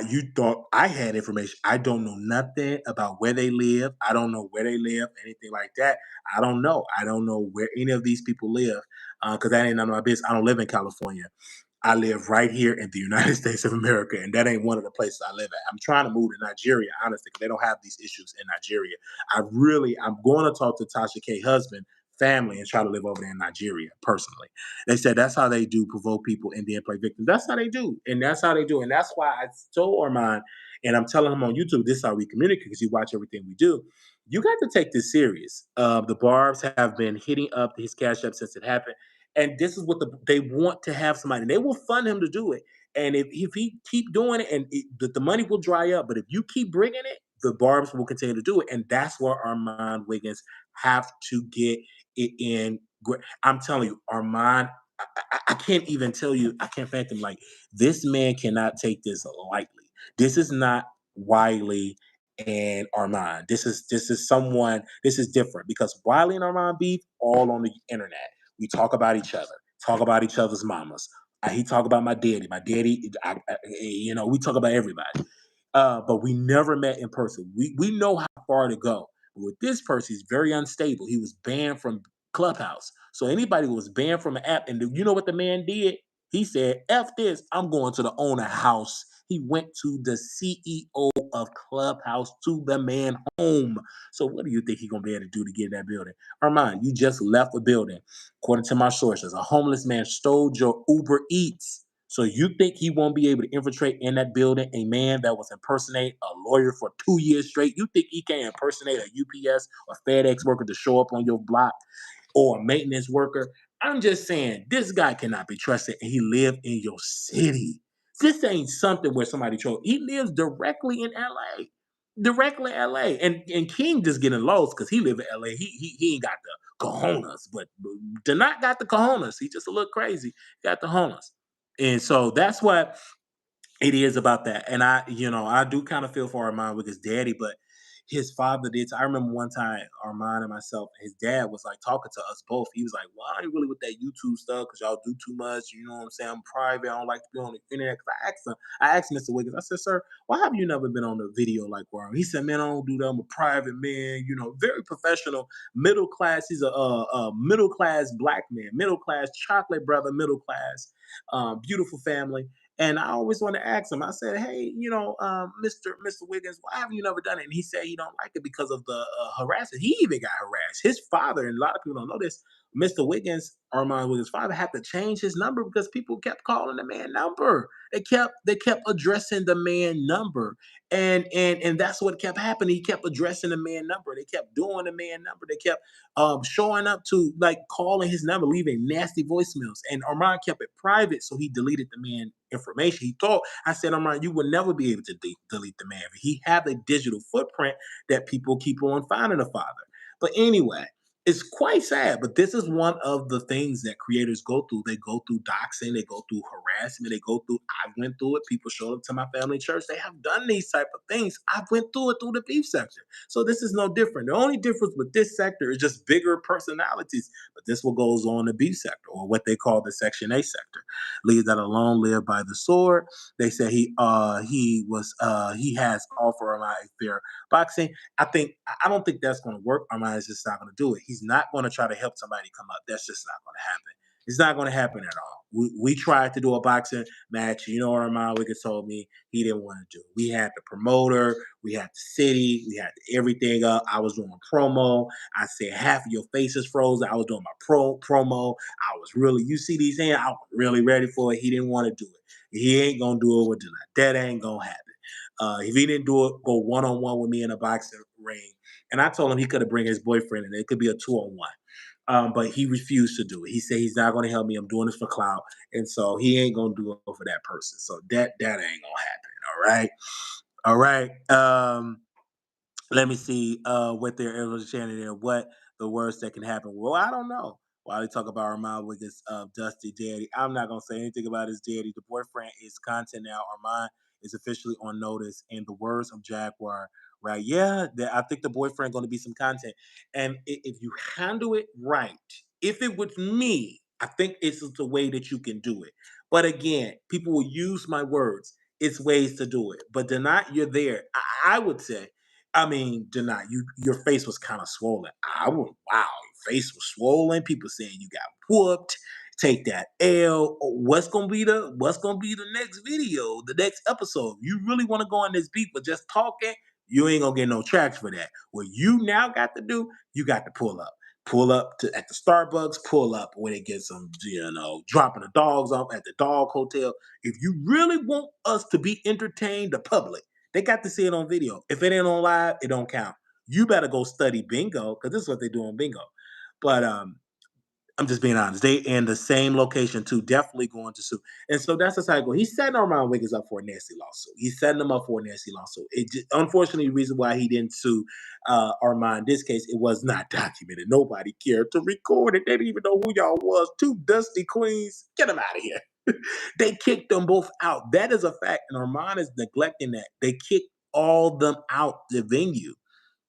You thought I had information. I don't know nothing about where they live. I don't know where they live, anything like that. I don't know. I don't know where any of these people live because that ain't none of my business. I don't live in California. I live right here in the United States of America, and that ain't one of the places I live at. I'm trying to move to Nigeria, honestly, because they don't have these issues in Nigeria. I'm going to talk to Tasha K. husband, family, and try to live over there in Nigeria personally. They said that's how they do provoke people and then play victims. That's how they do, and that's how they do, and that's why I told Armand, and I'm telling him on YouTube, this is how we communicate because you watch everything we do. You got to take this serious. The Barbs have been hitting up his cash app since it happened. And this is what they want to have somebody. They will fund him to do it. And if he keep doing it, and the money will dry up. But if you keep bringing it, the Barbs will continue to do it. And that's where Armand Wiggins have to get it in. I'm telling you, Armand, I can't even tell you. I can't fathom like this man cannot take this lightly. This is not Wiley and Armand. This is someone. This is different because Wiley and Armand beef all on the internet. We talk about each other, talk about each other's mamas. He talk about my daddy. My daddy, we talk about everybody. But we never met in person. We know how far to go. But with this person, he's very unstable. He was banned from Clubhouse. So anybody who was banned from an app, and you know what the man did? He said, F this, I'm going to the owner house. He went to the CEO of Clubhouse to the man home. So what do you think he's gonna be able to do to get in that building? Armand, you just left the building. According to my sources, a homeless man stole your Uber Eats. So you think he won't be able to infiltrate in that building a man that was impersonating a lawyer for 2 years straight? You think he can impersonate a UPS or FedEx worker to show up on your block or a maintenance worker? I'm just saying, this guy cannot be trusted, and he lived in your city. This ain't something where somebody troll. He lives directly in LA. Directly in LA. And King just getting lost because he live in LA. He ain't got the cojones, but Denot got the cojones. He just a little crazy. Got the cojones. And so that's what it is about that. And I do kind of feel for Armand with his daddy, but his father did. I remember one time Armand and myself, his dad was like talking to us both. He was like, well, I ain't really with that YouTube stuff because y'all do too much. You know what I'm saying? I'm private. I don't like to be on the internet. Cause I asked Mr. Wiggins, I said, sir, why have you never been on a video like where he said, man, I don't do that. I'm a private man, very professional, middle class. He's a middle class black man, middle class chocolate brother, middle class, beautiful family. And I always want to ask him. I said, "Hey, Mr. Wiggins, why have you never done it?" And he said he don't like it because of the harassment. He even got harassed. His father, and a lot of people don't know this. Mr. Wiggins, Armon Wiggins' father, had to change his number because people kept calling the man number. They kept addressing the man number, and that's what kept happening. He kept addressing the man number. They kept doing the man number. They kept showing up to like calling his number, leaving nasty voicemails. And Armand kept it private, so he deleted the man information. He thought, I said, Armand, you will never be able to delete the man. He had a digital footprint that people keep on finding the father. But anyway, it's quite sad, but this is one of the things that creators go through. They go through doxing, they go through harassment, they go through. I went through it. People showed up to my family church. They have done these type of things. I went through it through the beef sector. So this is no different. The only difference with this sector is just bigger personalities. But this what goes on in the beef sector, or what they call the Section A sector. Leave that alone. Live by the sword. They say he has offer my fair boxing. I don't think that's going to work. Armand is just not going to do it. He's not going to try to help somebody come up. That's just not going to happen. It's not going to happen at all. We tried to do a boxing match. Armand Wiggins told me he didn't want to do it. We had the promoter, we had the city, we had everything up. I was doing promo. I said half of your face is frozen. I was doing my promo. I was really, you see these hands, I was really ready for it. He didn't want to do it. He ain't gonna do it with Denied. That ain't gonna happen. If he didn't do it, go one on one with me in a boxing ring. And I told him he could have bring his boyfriend and it could be a 2-on-1. But he refused to do it. He said he's not going to help me. I'm doing this for Clout, and so he ain't going to do it for that person. So that ain't gonna happen. All right, all right. Let me see what they're able to channel there. What the worst that can happen? Well, I don't know. While they talk about Armand Wiggins' Dusty Daddy, I'm not gonna say anything about his daddy. The boyfriend is content now. Armand is officially on notice. In the words of Jaguar, right? Yeah, I think the boyfriend going to be some content. And if you handle it right, if it was me, I think it's the way that you can do it. But again, people will use my words. It's ways to do it. But deny you're there. I would say deny your face was kind of swollen. I would wow, your face was swollen. People saying you got whooped. Take that L. What's gonna be the next video, the next episode? You really want to go on this beat, but just talking, you ain't gonna get no tracks for that. What you now got to do, you got to pull up. Pull up to at the Starbucks, pull up when it gets some, dropping the dogs off at the dog hotel. If you really want us to be entertained, the public, they got to see it on video. If it ain't on live, it don't count. You better go study bingo because this is what they do on bingo. But I'm just being honest. They in the same location too, definitely going to sue. And so that's the cycle. He's setting Armand Wiggins up for a nasty lawsuit. He's setting him up for a nasty lawsuit. Unfortunately, the reason why he didn't sue Armand in this case, it was not documented. Nobody cared to record it. They didn't even know who y'all was. Two dusty queens. Get them out of here. They kicked them both out. That is a fact. And Armand is neglecting that. They kicked all them out the venue.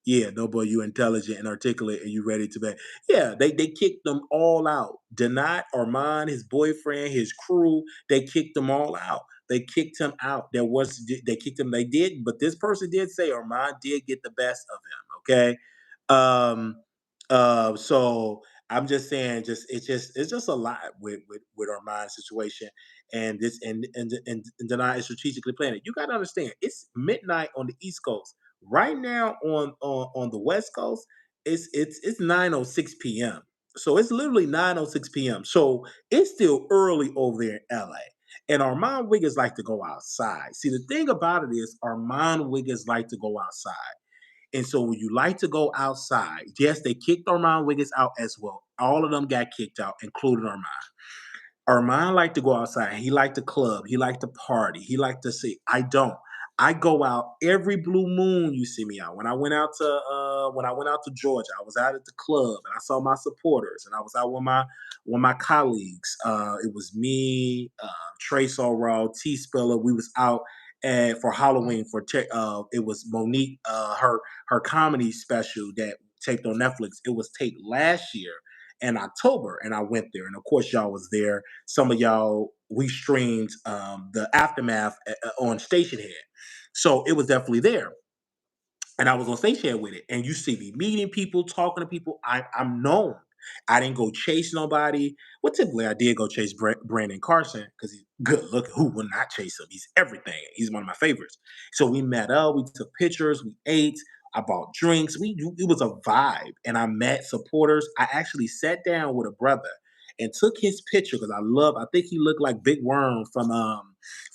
Yeah, no boy, you intelligent and articulate and you ready to bet. Yeah, they kicked them all out. Denied Armand, his boyfriend, his crew, they kicked them all out. They kicked him out. They kicked him, they did, but this person did say Armand did get the best of him. Okay. Um so I'm just saying it's just a lot with Armand's situation and this and Denied is strategically planning. You gotta understand it's midnight on the East Coast. Right now on the West Coast, it's 9:06 p.m. So it's literally 9:06 p.m. So it's still early over there in LA. And Armand Wiggins like to go outside. See, the thing about it is Armand Wiggins like to go outside. And so when you like to go outside, yes, they kicked Armand Wiggins out as well. All of them got kicked out, including Armand. Armand liked to go outside. He liked to club. He liked to party. He liked to see. I don't. I go out every blue moon. You see me out. When I went out to Georgia, I was out at the club and I saw my supporters and I was out with my colleagues. It was me, Trace Raw, T Spiller. We was out and for Halloween it was Monique, her comedy special that taped on Netflix. It was taped last year in October, and I went there. And of course, y'all was there. Some of y'all we streamed the aftermath on Stationhead, so it was definitely there. And I was on Stationhead with it. And you see me meeting people, talking to people. I'm known. I didn't go chase nobody. Well, typically I did go chase Brandon Carson because he's good looking. Who will not chase him? He's everything. He's one of my favorites. So we met up. We took pictures. We ate. I bought drinks. It was a vibe, and I met supporters. I actually sat down with a brother and took his picture because I love. I think he looked like Big Worm from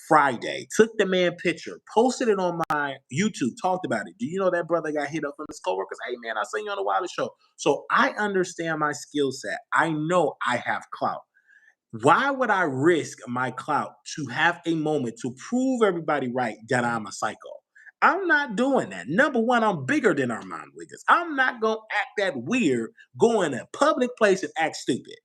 Friday. Took the man picture, posted it on my YouTube, talked about it. Do you know that brother got hit up from his coworkers? Hey man, I seen you on the Wiley Show. So I understand my skill set. I know I have clout. Why would I risk my clout to have a moment to prove everybody right that I'm a psycho? I'm not doing that. Number one, I'm bigger than Armon Wiggins. I'm not gonna act that weird, go in a public place and act stupid.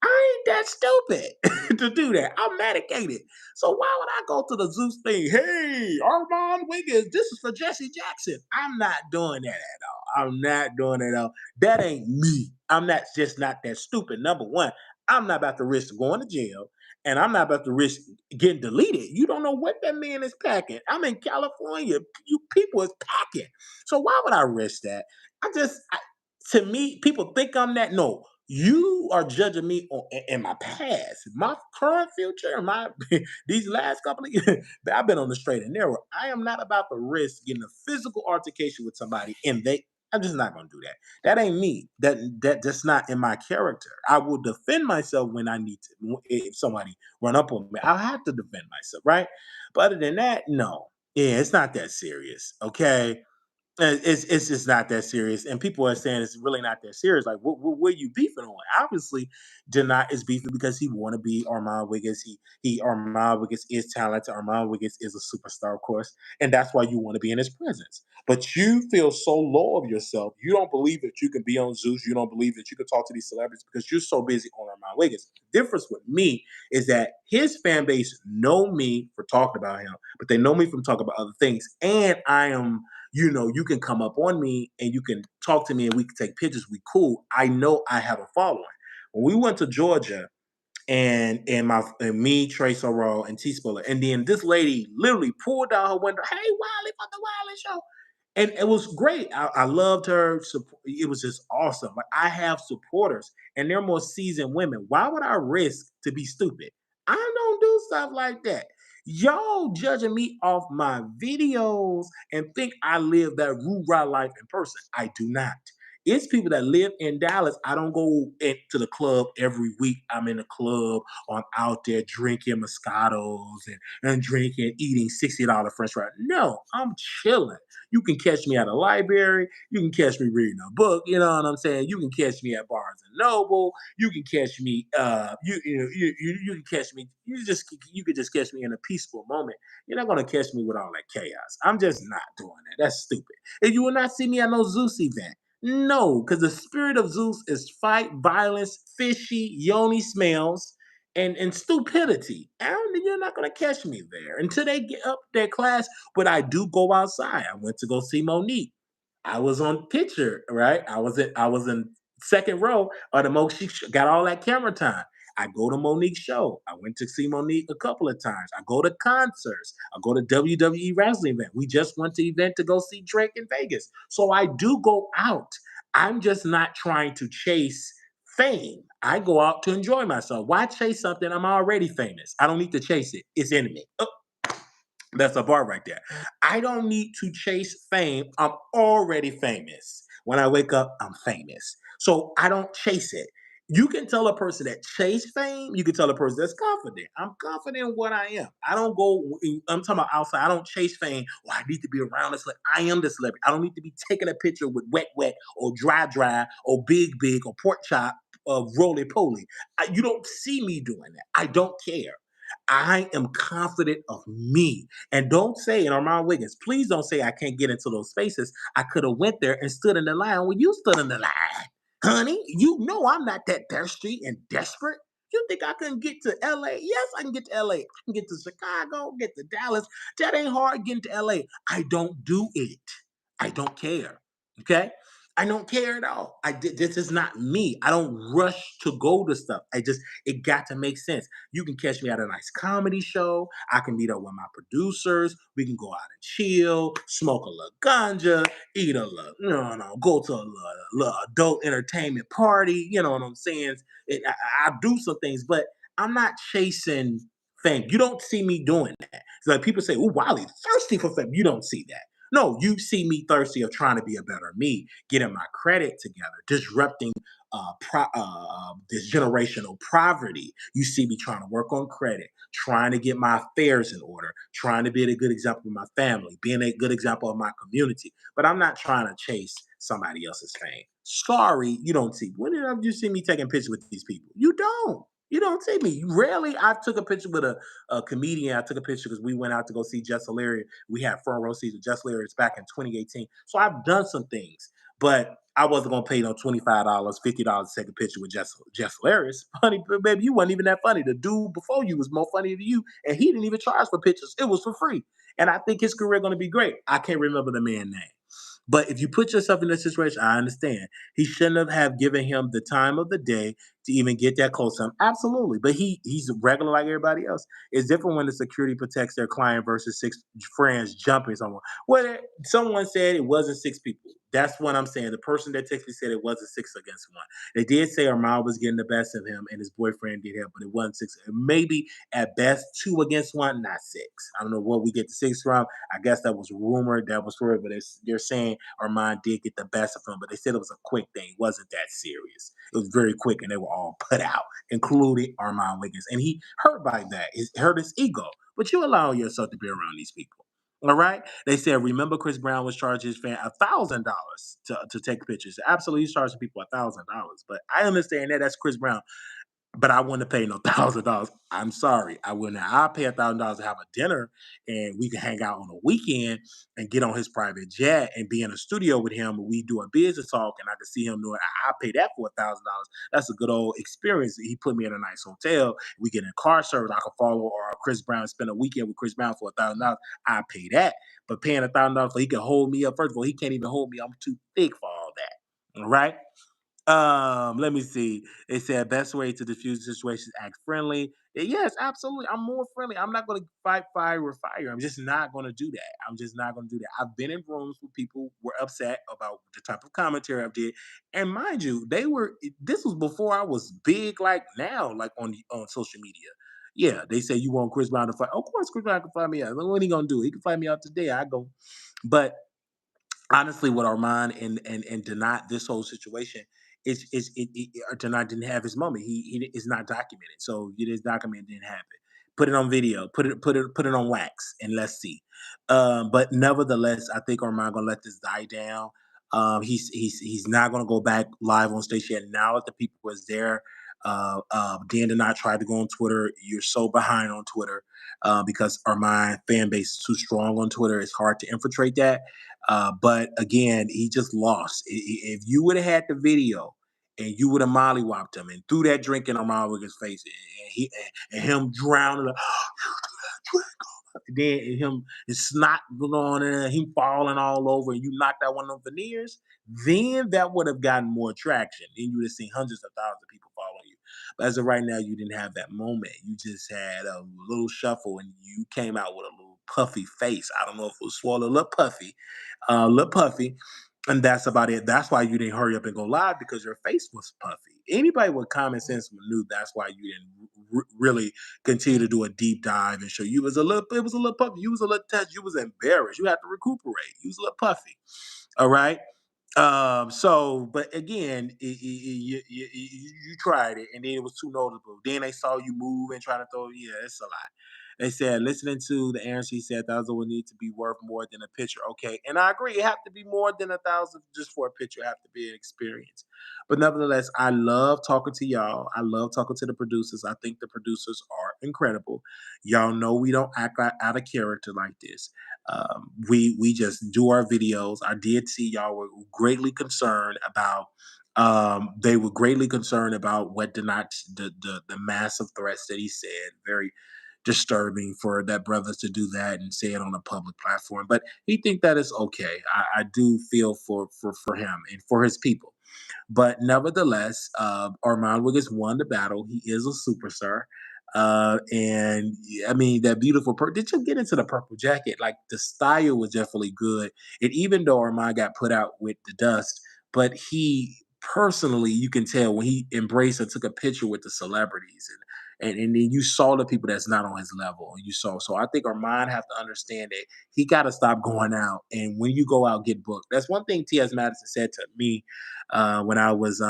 I ain't that stupid to do that. I'm medicated. So why would I go to the Zeus thing? Hey, Armon Wiggins, this is for Jesse Jackson. I'm not doing that at all. I'm not doing it at all. That ain't me. I'm not just not that stupid. Number one, I'm not about to risk going to jail, and I'm not about to risk getting deleted. You don't know what that man is packing. I'm in California. You people is packing. So why would I risk that? To me, people think I'm that. No, you are judging me in my past, my current future, my these last couple of years. I've been on the straight and narrow. I am not about to risk getting a physical altercation with somebody, and they. I'm just not gonna do that. That ain't me. That's not in my character. I will defend myself when I need to. If somebody run up on me, I'll have to defend myself, right? But other than that, no. Yeah, it's not that serious. Okay, it's just not that serious, and people are saying it's really not that serious. Like, what are you beefing on? Obviously, Deny is beefing because he want to be Armon Wiggins. He Armon Wiggins is talented. Armon Wiggins is a superstar, of course, and that's why you want to be in his presence. But you feel so low of yourself. You don't believe that you can be on Zeus. You don't believe that you can talk to these celebrities because you're so busy on Armon Wiggins. The difference with me is that his fan base know me for talking about him, but they know me from talking about other things, and I am you can come up on me and you can talk to me and we can take pictures. We cool. I know I have a following. When we went to Georgia and me, Trey Sorrell, and T Spiller, and then this lady literally pulled down her window, hey Wiley from the Wiley Show. And it was great. I loved her. It was just awesome. Like I have supporters and they're more seasoned women. Why would I risk to be stupid? I don't do stuff like that. Y'all judging me off my videos and think I live that rah life in person. I do not. It's people that live in Dallas. I don't go to the club every week. I'm in the club or I'm out there drinking Moscatos and drinking, eating $60 French fries. No, I'm chilling. You can catch me at a library. You can catch me reading a book. You know what I'm saying? You can catch me at Barnes and Noble. You can catch me. You can catch me. You could just catch me in a peaceful moment. You're not gonna catch me with all that chaos. I'm just not doing that. That's stupid. And you will not see me at no Zeus event. No, because the spirit of Zeus is fight, violence, fishy, yoni smells, and stupidity. And you're not gonna catch me there until they get up their class. But I do go outside. I went to go see Monique. I was on picture, right? I was in second row of the Monique got all that camera time. I go to Monique's show. I went to see Monique a couple of times. I go to concerts. I go to WWE wrestling event. We just went to event to go see Drake in Vegas. So I do go out. I'm just not trying to chase fame. I go out to enjoy myself. Why chase something? I'm already famous. I don't need to chase it. It's in me. That's a bar right there. I don't need to chase fame. I'm already famous. When I wake up, I'm famous. So I don't chase it. You can tell a person that chase fame. You can tell a person that's confident. I'm confident in what I am. I don't go. I'm talking about outside. I don't chase fame. Well, I need to be around this. I am the celebrity. I don't need to be taking a picture with wet or dry or big or pork chop or roly poly. You don't see me doing that. I don't care. I am confident of me. And don't say, and Armon Wiggins, please don't say I can't get into those spaces. I could have went there and stood in the line when you stood in the line. Honey, you know I'm not that thirsty and desperate. You think I couldn't get to LA? Yes, I can get to LA. I can get to Chicago, get to Dallas. That ain't hard getting to LA. I don't do it. I don't care. Okay? I don't care at all. This is not me. I don't rush to go to stuff. It got to make sense. You can catch me at a nice comedy show. I can meet up with my producers. We can go out and chill, smoke a little ganja, eat a little, go to a little adult entertainment party. You know what I'm saying? I do some things, but I'm not chasing fame. You don't see me doing that. It's like people say, "Oh, Wiley thirsty for fame." You don't see that. No, you see me thirsty of trying to be a better me, getting my credit together, disrupting this generational poverty. You see me trying to work on credit, trying to get my affairs in order, trying to be a good example of my family, being a good example of my community. But I'm not trying to chase somebody else's fame. Sorry, you don't see. When did you see me taking pictures with these people? You don't. You don't see me. Rarely I took a picture with a comedian. I took a picture because we went out to go see Jess Hilarious. We had front row seats with Jess Hilarious back in 2018. So I've done some things, but I wasn't gonna pay no $25, $50 to take a picture with Jess Hilarious. Honey, baby, you wasn't even that funny. The dude before you was more funny than you, and he didn't even charge for pictures. It was for free. And I think his career gonna be great. I can't remember the man's name. But if you put yourself in this situation, I understand. He shouldn't have given him the time of the day to even get that close to him. Absolutely. But he's regular like everybody else. It's different when the security protects their client versus six friends jumping someone. Well, someone said it wasn't six people. That's what I'm saying. The person that texted me said it wasn't six against one. They did say Armon was getting the best of him and his boyfriend did help, but it wasn't six. Maybe at best two against one, not six. I don't know what we get the sixth from. I guess that was rumored. That was for it, but they're saying Armon did get the best of him, but they said it was a quick thing. It wasn't that serious. It was very quick, and they were all put out, including Armon Wiggins. And he hurt by that. It hurt his ego. But you allow yourself to be around these people. All right. They said, remember, Chris Brown was charging his fan $1,000 to take pictures. Absolutely, he's charging people $1,000. But I understand that that's Chris Brown. But I wouldn't pay no $1,000. I'm sorry, I wouldn't. I'll pay $1,000 to have a dinner, and we can hang out on a weekend and get on his private jet and be in a studio with him. And we do a business talk, and I can see him doing. I pay that for $1,000. That's a good old experience. He put me in a nice hotel. We get in car service. I can follow or Chris Brown, spend a weekend with Chris Brown for $1,000. I pay that. But paying $1,000 so he can hold me up. First of all, he can't even hold me. I'm too thick for all that. All right. Let me see. They said best way to diffuse the situation is act friendly. Yes, absolutely. I'm more friendly. I'm not gonna fight fire with fire. I'm just not gonna do that. I'm just not gonna do that. I've been in rooms where people were upset about the type of commentary I did. And mind you, this was before I was big like now, like on social media. Yeah, they say you want Chris Brown to fight. Of course, Chris Brown can fight me out. What he gonna do? He can fight me out today. I go. But honestly, with Armand and Denat, this whole situation Denat didn't have his moment. He is not documented, so it is documented didn't happen. Put it on video, put it on wax, and let's see. But nevertheless, I think Armand gonna let this die down. He's not gonna go back live on stage yet. Now that the people was there, Dan did not try to go on Twitter. You're so behind on Twitter because Armand fan base is too strong on Twitter. It's hard to infiltrate that. But again, he just lost. If you would have had the video and you would have mollywopped him and threw that drink in Armand Wiggins' face and him drowning, like, then him his snot going and him falling all over, and you knocked out one of them veneers, then that would have gotten more traction. Then you would have seen hundreds of thousands of people following you. But as of right now, you didn't have that moment. You just had a little shuffle, and you came out with a little puffy face. I don't know if it was swollen, a little puffy, and that's about it. That's why you didn't hurry up and go live because your face was puffy. Anybody with common sense knew that's why you didn't really continue to do a deep dive and show you was a little. It was a little puffy. You was a little touched. You was embarrassed. You had to recuperate. You was a little puffy. All right. But again, you tried it, and then it was too noticeable. Then they saw you move and trying to throw. Yeah, it's a lot. They said listening to the answer, he said $1,000 would need to be worth more than a picture. Okay, and I agree. It have to be more than $1,000 just for a picture. It have to be an experience. But nevertheless, I love talking to y'all. I love talking to the producers. I think the producers are incredible. Y'all know we don't act out of character like this. We just do our videos. I did see y'all were greatly concerned about. They were greatly concerned about what did not the massive threats that he said. Very disturbing for that brother to do that and say it on a public platform. But he think that is okay. I do feel for him and for his people. But nevertheless, Armon Wiggins won the battle. He is a superstar. And I mean, that beautiful did you get into the purple jacket? Like the style was definitely good. And even though Armon got put out with the dust, but he personally, you can tell when he embraced and took a picture with the celebrities and then you saw the people that's not on his level. You saw, so I think Armand have to understand that he got to stop going out. And when you go out, get booked. That's one thing T.S. Madison said to me when I was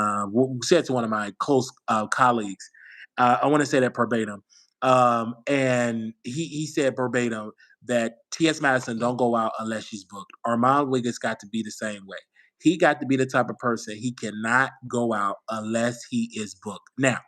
said to one of my close colleagues. I want to say that verbatim. And he said verbatim that T.S. Madison don't go out unless she's booked. Armand Wiggins got to be the same way. He got to be the type of person he cannot go out unless he is booked. Now,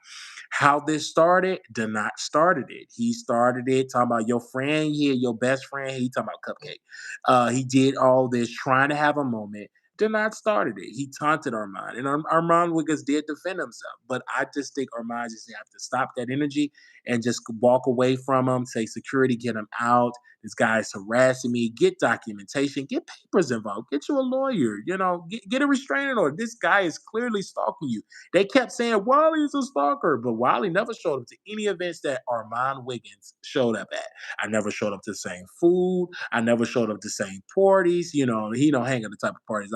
how this started, did not started it. He started it talking about your friend here, your best friend. He talking about Cupcake. He did all this trying to have a moment. Did not started it. He taunted Armand, and Armand Wiggins did defend himself. But I just think Armand just have to stop that energy and just walk away from him. Say security, get him out. This guy is harassing me. Get documentation. Get papers involved. Get you a lawyer. Get a restraining order. This guy is clearly stalking you. They kept saying Wiley's a stalker, but Wiley never showed up to any events that Armand Wiggins showed up at. I never showed up to the same food. I never showed up to the same parties. He don't hang at the type of parties.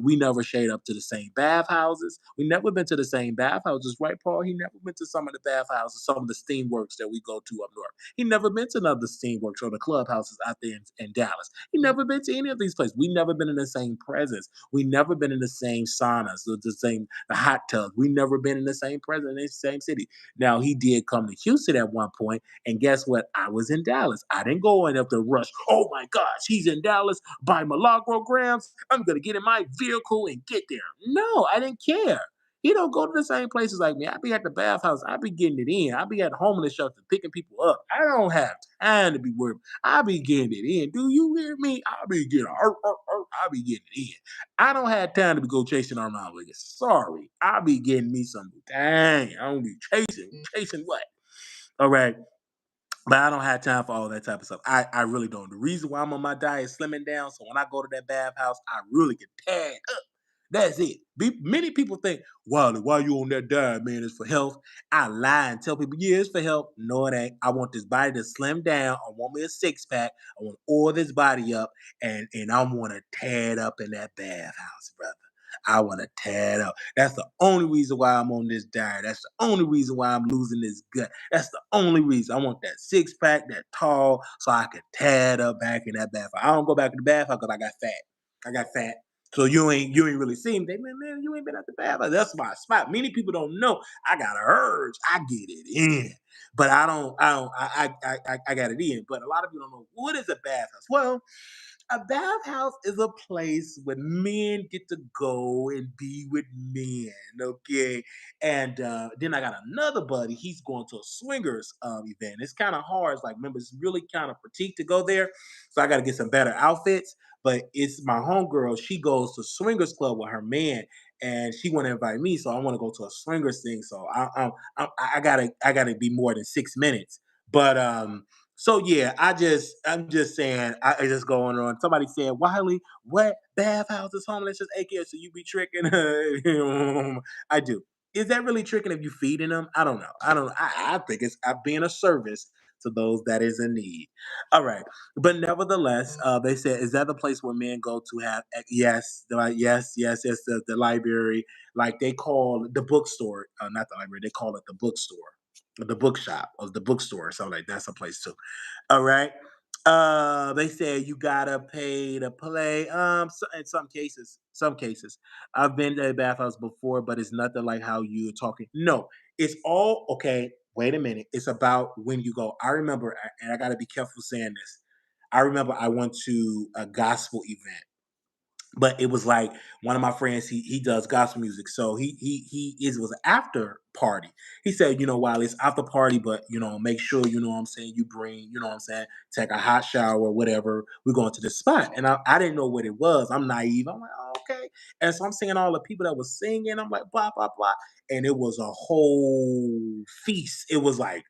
We never showed up to the same bathhouses. We never been to the same bathhouses, right, Paul? He never been to some of the bathhouses, some of the steam works that we go to up north. He never been to none of the steam works or the clubhouses out there in Dallas. He never been to any of these places. We never been in the same presence. We never been in the same saunas, the hot tubs. We never been in the same presence in the same city. Now he did come to Houston at one point, and guess what? I was in Dallas. I didn't go in up to rush. Oh my gosh, he's in Dallas by Milagro Grams. I'm gonna get in my vehicle and get there. No, I didn't care. He don't go to the same places like me. I be at the bathhouse. I be getting it in. I be at homeless shelter picking people up. I don't have time to be worried. I be getting it in. Do you hear me? I be getting I be getting it in. I don't have time to be go chasing Armand Wiggins. Sorry. I be getting me some. Dang, I don't be chasing. Chasing what? All right. But I don't have time for all that type of stuff. I really don't. The reason why I'm on my diet is slimming down. So when I go to that bathhouse, I really get tagged up. That's it. Many people think, wow, why you on that diet, man? It's for health. I lie and tell people, yeah, it's for health. No, it ain't. I want this body to slim down. I want me a six pack. I want to oil this body up, and I want to tear it up in that bathhouse, brother. I want to tear it up. That's the only reason why I'm on this diet. That's the only reason why I'm losing this gut. That's the only reason. I want that six pack, that tall, so I can tear it up back in that bathhouse. I don't go back in the bathhouse because I got fat. I got fat. So you ain't really seen me. They man, you ain't been at the bathhouse. That's my spot. Many people don't know. I got a urge. I get it in. But I got it in. But a lot of people don't know what is a bathhouse. Well, a bathhouse is a place where men get to go and be with men, okay? And then I got another buddy. He's going to a swingers event. It's kind of hard. It's like, remember, it's really kind of petite to go there. So I got to get some better outfits. But it's my homegirl. She goes to swingers club with her man, and she want to invite me. So I want to go to a swingers thing. So I gotta be more than 6 minutes. But so yeah, I'm just saying, I just going on. Somebody said, Wiley, what bathhouse is homeless? Just AKA, so you be tricking. I do. Is that really tricking if you feeding them? I don't know. I don't. I think it's being a service to those that is in need. All right, but nevertheless, they said, is that the place where men go to have? Yes, yes. The library, like they call the bookstore, not the library. They call it the bookstore, the bookshop, or the bookstore. So like that's a place too. All right. They say you gotta pay to play. In some cases, I've been to a bathhouse before, but it's nothing like how you're talking. No, it's all okay. Wait a minute. It's about when you go. I remember, and I gotta be careful saying this. I remember I went to a gospel event, but it was like one of my friends, he does gospel music, so it was an after party. He said, while it's after party, but make sure, what I'm saying, you bring, what I'm saying, take a hot shower or whatever. We're going to this spot, and I didn't know what it was. I'm naive. I'm like, oh, okay. And so I'm seeing all the people that was singing. I'm like, blah blah blah, and it was a whole feast. It was like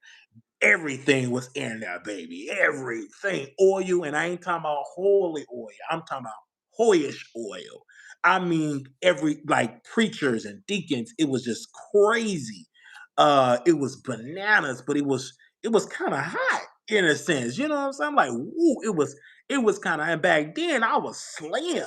Everything was in there, baby. Everything. Oil, and I ain't talking about holy oil. I'm talking about hoyish oil. I mean, every like preachers and deacons, it was just crazy. It was bananas, but it was kind of hot in a sense. You know what I'm saying? I'm like, woo, it was kind of, and back then I was slim,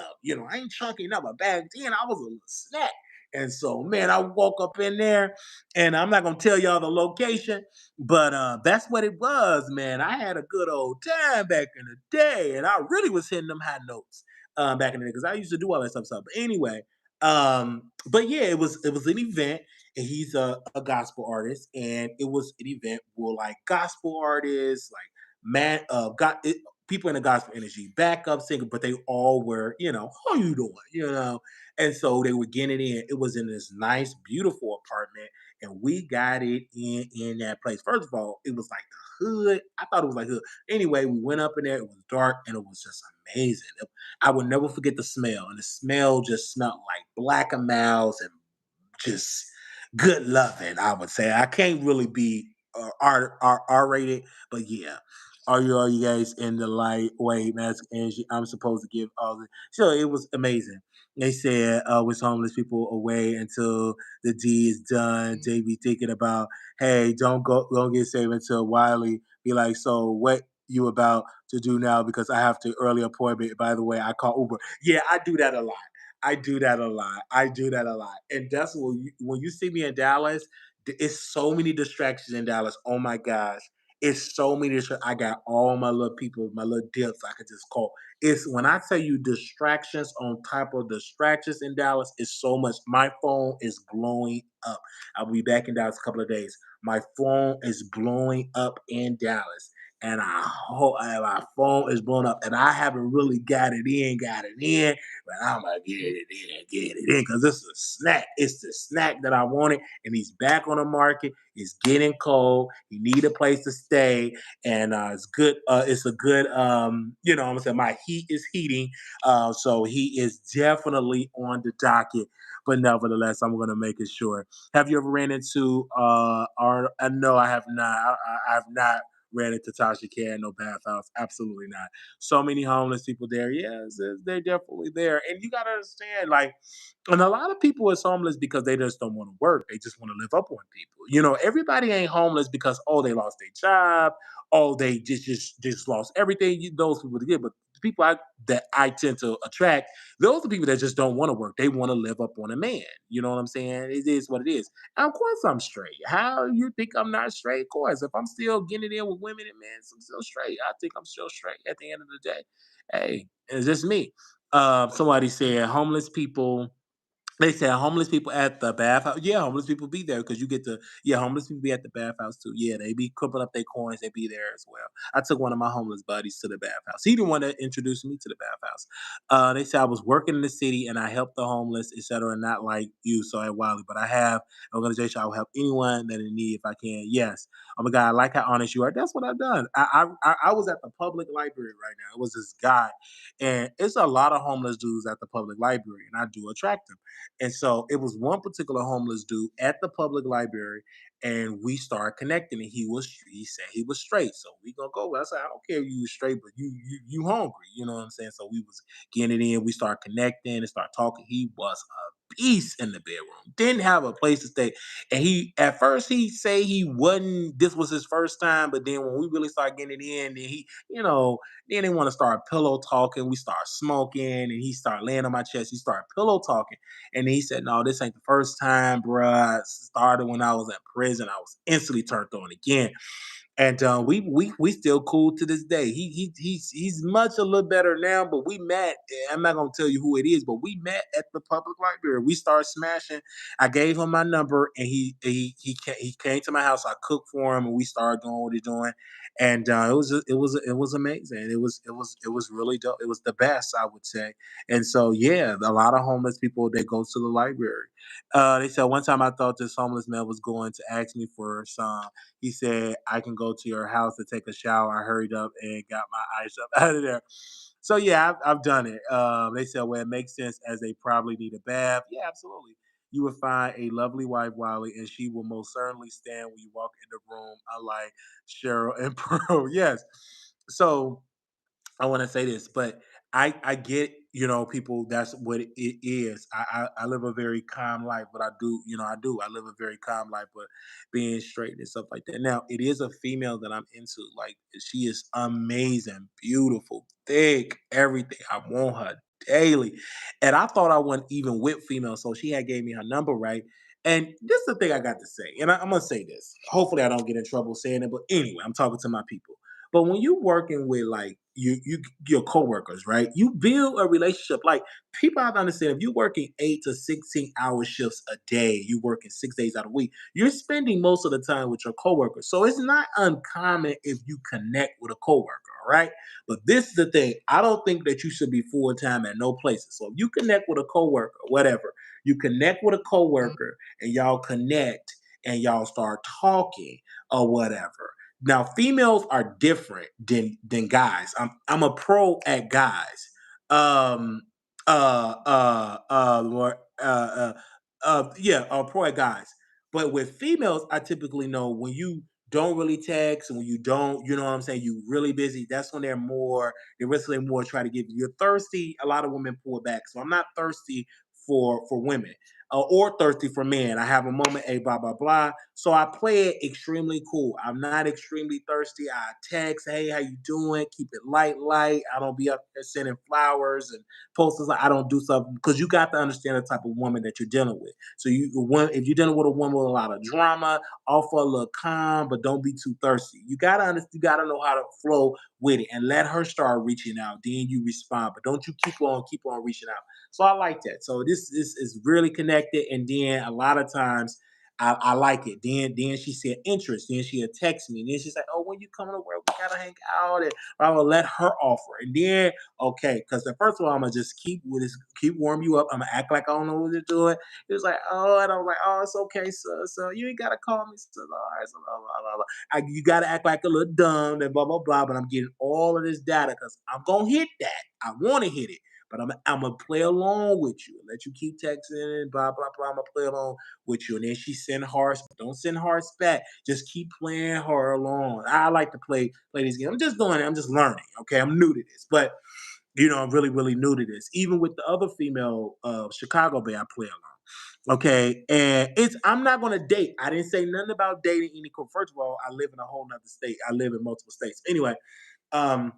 I ain't chunky enough, but back then I was a little snack. And so, man, I woke up in there, and I'm not gonna tell y'all the location, but that's what it was, man. I had a good old time back in the day, and I really was hitting them high notes back in the day because I used to do all that stuff. But anyway, but yeah, it was an event, and he's a gospel artist, and it was an event where like gospel artists, like man, got it, people in the gospel energy, backup singer, but they all were, how you doing, and so they were getting it in. It was in this nice, beautiful apartment, and we got it in that place. First of all, it was like the hood. I thought it was like hood. Anyway, we went up in there. It was dark, and it was just amazing. I would never forget the smell, and the smell just smelled like black and mouse and just good loving. I would say I can't really be R rated, but yeah. Are you guys in the lightweight mask energy? I'm supposed to give all the so it was amazing. They said with homeless people away until the D is done. They be thinking about, hey, don't get saved until Wiley be like, so what you about to do now? Because I have to early appointment. By the way, I call Uber. Yeah, I do that a lot. I do that a lot. I do that a lot. And that's when you see me in Dallas, it's so many distractions in Dallas. Oh my gosh. It's so many I got all my little people, my little dips I could just call. It's when I tell you distractions on top of distractions in Dallas, it's so much. My phone is blowing up. I'll be back in Dallas a couple of days. My phone is blowing up in Dallas. And my phone is blown up, and I haven't really got it in, but I'm gonna get it in, because this is a snack. It's the snack that I wanted, and he's back on the market. It's getting cold. He need a place to stay, and it's good. It's a good. I'm gonna say my heat is heating, so he is definitely on the docket. But nevertheless, I'm gonna make it sure. Have you ever ran into no, I have not. I have not ran into Tasha Care in no bathhouse. Absolutely not. So many homeless people there. Yes, they're definitely there. And you gotta understand, like, and a lot of people is homeless because they just don't want to work. They just want to live up on people. Everybody ain't homeless because they lost their job, they just lost everything. Those people to get, but the people that I tend to attract, those are people that just don't want to work. They want to live up on a man. You know what I'm saying? It is what it is. And of course I'm straight. How you think I'm not straight? Of course, if I'm still getting it in with women and men, I'm still straight. I think I'm still straight at the end of the day. Hey, it's just me. Somebody said homeless people, they said homeless people at the bathhouse. Yeah, homeless people be there because you get to. Yeah, homeless people be at the bathhouse too. Yeah, they be crippling up their coins. They be there as well. I took one of my homeless buddies to the bathhouse. He the one that introduced me to the bathhouse. They said I was working in the city and I helped the homeless, etc. Not like you, so at Wiley, but I have an organization. I will help anyone that in need if I can. Yes. Oh my God, I like how honest you are. That's what I've done. I was at the public library right now. It was this guy, and it's a lot of homeless dudes at the public library, and I do attract them. And so it was one particular homeless dude at the public library, and we started connecting. And he said he was straight, so we gonna go. I said I don't care if you straight, but you hungry. You know what I'm saying? So we was getting it in. We started connecting and start talking. He was a beast in the bedroom. Didn't have a place to stay, and he at first he say he wasn't. This was his first time, but then when we really started getting it in, then then they want to start pillow talking. We start smoking, and he started laying on my chest. He started pillow talking. And he said, "No, this ain't the first time, bruh. It started when I was in prison. I was instantly turned on again." And we still cool to this day. He's much a little better now, but we met. I'm not gonna tell you who it is, but we met at the public library. We started smashing. I gave him my number, and he came to my house. I cooked for him, and we started doing what he's doing. And it was amazing. It was really dope. It was the best, I would say. And so yeah, a lot of homeless people, they go to the library. They said one time I thought this homeless man was going to ask me for some. He said, I can go to your house to take a shower. I hurried up and got my eyes up out of there. So yeah, I've done it. They said, well, it makes sense as they probably need a bath. Yeah, absolutely. You would find a lovely wife, Wiley, and she will most certainly stand when you walk in the room, unlike Cheryl and Pearl. Yes. So I want to say this, but I get, people. That's what it is. I live a very calm life, but I live a very calm life, but being straight and stuff like that. Now it is a female that I'm into. Like she is amazing, beautiful, thick, everything. I want her daily, and I thought I wasn't even with females, so she had gave me her number, right. And this is the thing I got to say, and I'm gonna say this. Hopefully, I don't get in trouble saying it, but anyway, I'm talking to my people. But when you working with like your coworkers, right? You build a relationship. Like people have to understand, if you're working 8 to 16 hour shifts a day, you working 6 days out of the week, you're spending most of the time with your coworkers. So it's not uncommon if you connect with a coworker, all right? But this is the thing. I don't think that you should be full time at no places. So if you connect with a coworker, whatever, you connect with a coworker and y'all connect and y'all start talking or whatever. Now, females are different than guys. I'm a pro at guys. Um, Lord, yeah, a pro at guys. But with females, I typically know when you don't really text and when you don't, you know what I'm saying, you really busy. That's when they're really more try to give you. You're thirsty. A lot of women pull back. So I'm not thirsty for women or thirsty for men. I have a moment, a blah blah blah. So I play it extremely cool. I'm not extremely thirsty. I text, hey, how you doing? Keep it light, light. I don't be up there sending flowers and posters. I don't do something because you got to understand the type of woman that you're dealing with. So if you're dealing with a woman with a lot of drama, offer a little calm, but don't be too thirsty. You gotta know how to flow with it and let her start reaching out. Then you respond, but don't you keep on reaching out. So I like that. So this is really connected. And then a lot of times I like it. Then she said interest. Then she'll text me. And then she's like, oh, when you coming to work, we gotta hang out. And I will let her offer. And then okay, because the first of all, I'm gonna just keep warm you up. I'm gonna act like I don't know what to do. It. He was like, oh, and I was like, oh, it's okay, so you ain't gotta call me, so all right, so blah, blah, blah, blah. You gotta act like a little dumb and blah blah blah. But I'm getting all of this data because I'm gonna hit that. I want to hit it. But I'm gonna play along with you and let you keep texting and blah blah blah. I'm gonna play along with you, and then she send hearts, but don't send hearts back. Just keep playing her along. I like to play these games. I'm just doing it. I'm just learning. Okay, I'm new to this, but I'm really really new to this. Even with the other female Chicago Bay, I play along. Okay, and I'm not gonna date. I didn't say nothing about dating any. First of all, I live in a whole nother state. I live in multiple states. Anyway, um,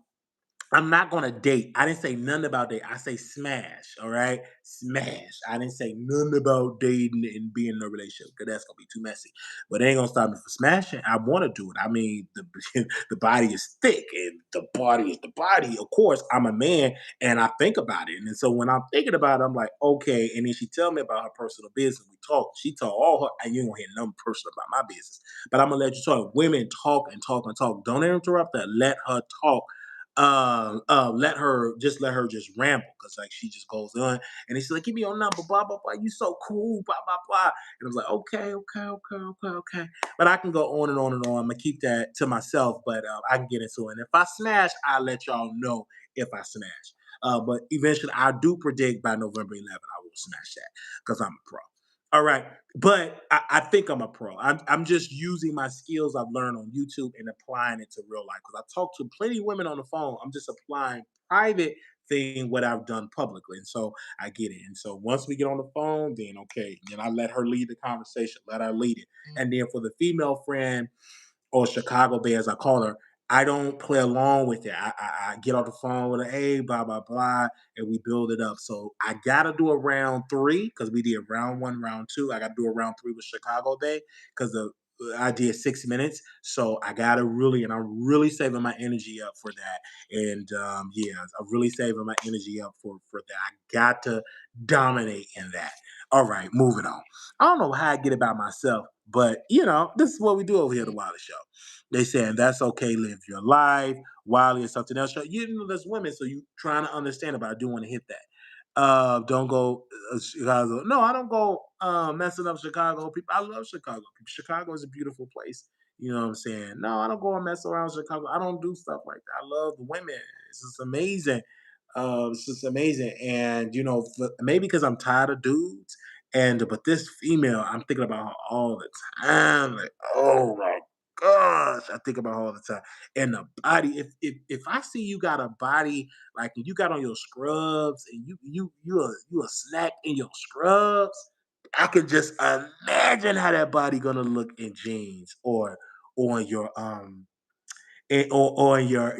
I'm not gonna date. I didn't say nothing about date. I say smash. All right, smash. I didn't say nothing about dating and being in a relationship because that's gonna be too messy. But it ain't gonna stop me from smashing. I want to do it. I mean, the body is thick and the body is the body. Of course, I'm a man and I think about it. And so when I'm thinking about it, I'm like, okay. And then she tell me about her personal business. We talk. She told all her, and you ain't gonna hear nothing personal about my business. But I'm gonna let you talk. Women talk and talk and talk. Don't interrupt her. Let her talk. Let her just ramble because like she just goes on and it's like, give me your number, blah blah blah. You so cool, blah blah blah. And I was like, okay, okay, okay, okay, okay. But I can go on and on and on. I'm gonna keep that to myself, but I can get into it. And if I smash, I'll let y'all know if I smash. But eventually, I do predict by November 11th, I will smash that because I'm a pro. All right, but I think I'm a pro. I'm just using my skills I've learned on YouTube and applying it to real life. Because I talk to plenty of women on the phone. I'm just applying private thing what I've done publicly, and so I get it. And so once we get on the phone, then okay, then I let her lead the conversation, let her lead it. And then for the female friend or Chicago Bear, as I call her, I don't play along with it. I get on the phone with her, hey, blah, blah, blah, and we build it up. So I got to do a round three because we did round one, round two. I got to do a round three with Chicago Bay because I did 6 minutes. So I got to really, and I'm really saving my energy up for that. And yeah, I'm really saving my energy up for that. I got to dominate in that. All right, moving on. I don't know how I get about myself, but this is what we do over here at the Wiley Show. They saying that's okay, live your life. Wiley is something else. There's women, so you trying to understand about. I do want to hit that. Don't go Chicago. No, I don't go messing up Chicago people. I love Chicago people. Chicago is a beautiful place. You know what I'm saying? No, I don't go and mess around Chicago. I don't do stuff like that. I love the women. It's just amazing. It's just amazing. And maybe because I'm tired of dudes And but this female, I'm thinking about her all the time. Like, oh my gosh, I think about her all the time. And the body, if I see you got a body like you got on your scrubs and you a snack in your scrubs, I could just imagine how that body gonna look in jeans or in your or in your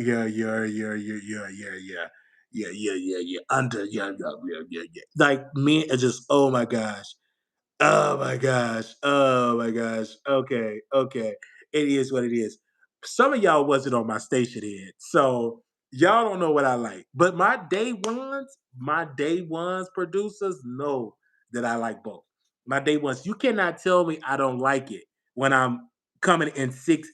under yeah. Like me, it just oh my gosh. Oh my gosh. Oh my gosh. Okay. Okay. It is what it is. Some of y'all wasn't on my station head. So y'all don't know what I like. But my day ones producers know that I like both. My day ones, you cannot tell me I don't like it when I'm coming in 6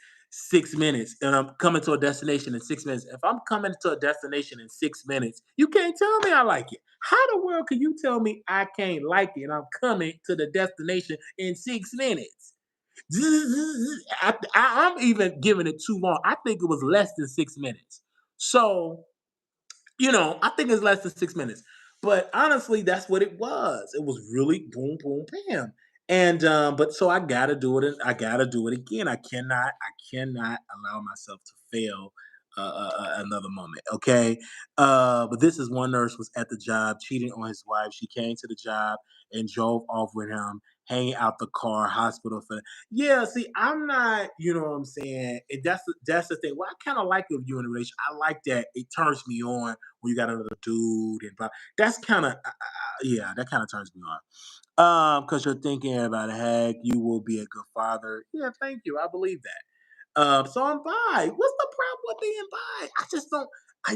minutes and I'm coming to a destination in 6 minutes. If I'm coming to a destination in 6 minutes, you can't tell me I like it. How the world can you tell me I can't like it and I'm coming to the destination in 6 minutes? I'm even giving it too long. I think it was less than 6 minutes. So I think it's less than 6 minutes. But honestly, that's what it was. It was really boom, boom, bam. And but so I gotta do it. I gotta do it again. I cannot allow myself to fail another moment. Okay. But this is one nurse was at the job cheating on his wife. She came to the job and drove off with him, hanging out the car, hospital for yeah, see, I'm not, you know what I'm saying? That's the thing. Well, I kind of like if you're in a relationship. I like that it turns me on when you got another dude and blah. That's kind of yeah, that kind of turns me on. Because you're thinking about heck, you will be a good father. Yeah, thank you. I believe that. So I'm bi. What's the problem with being bi? I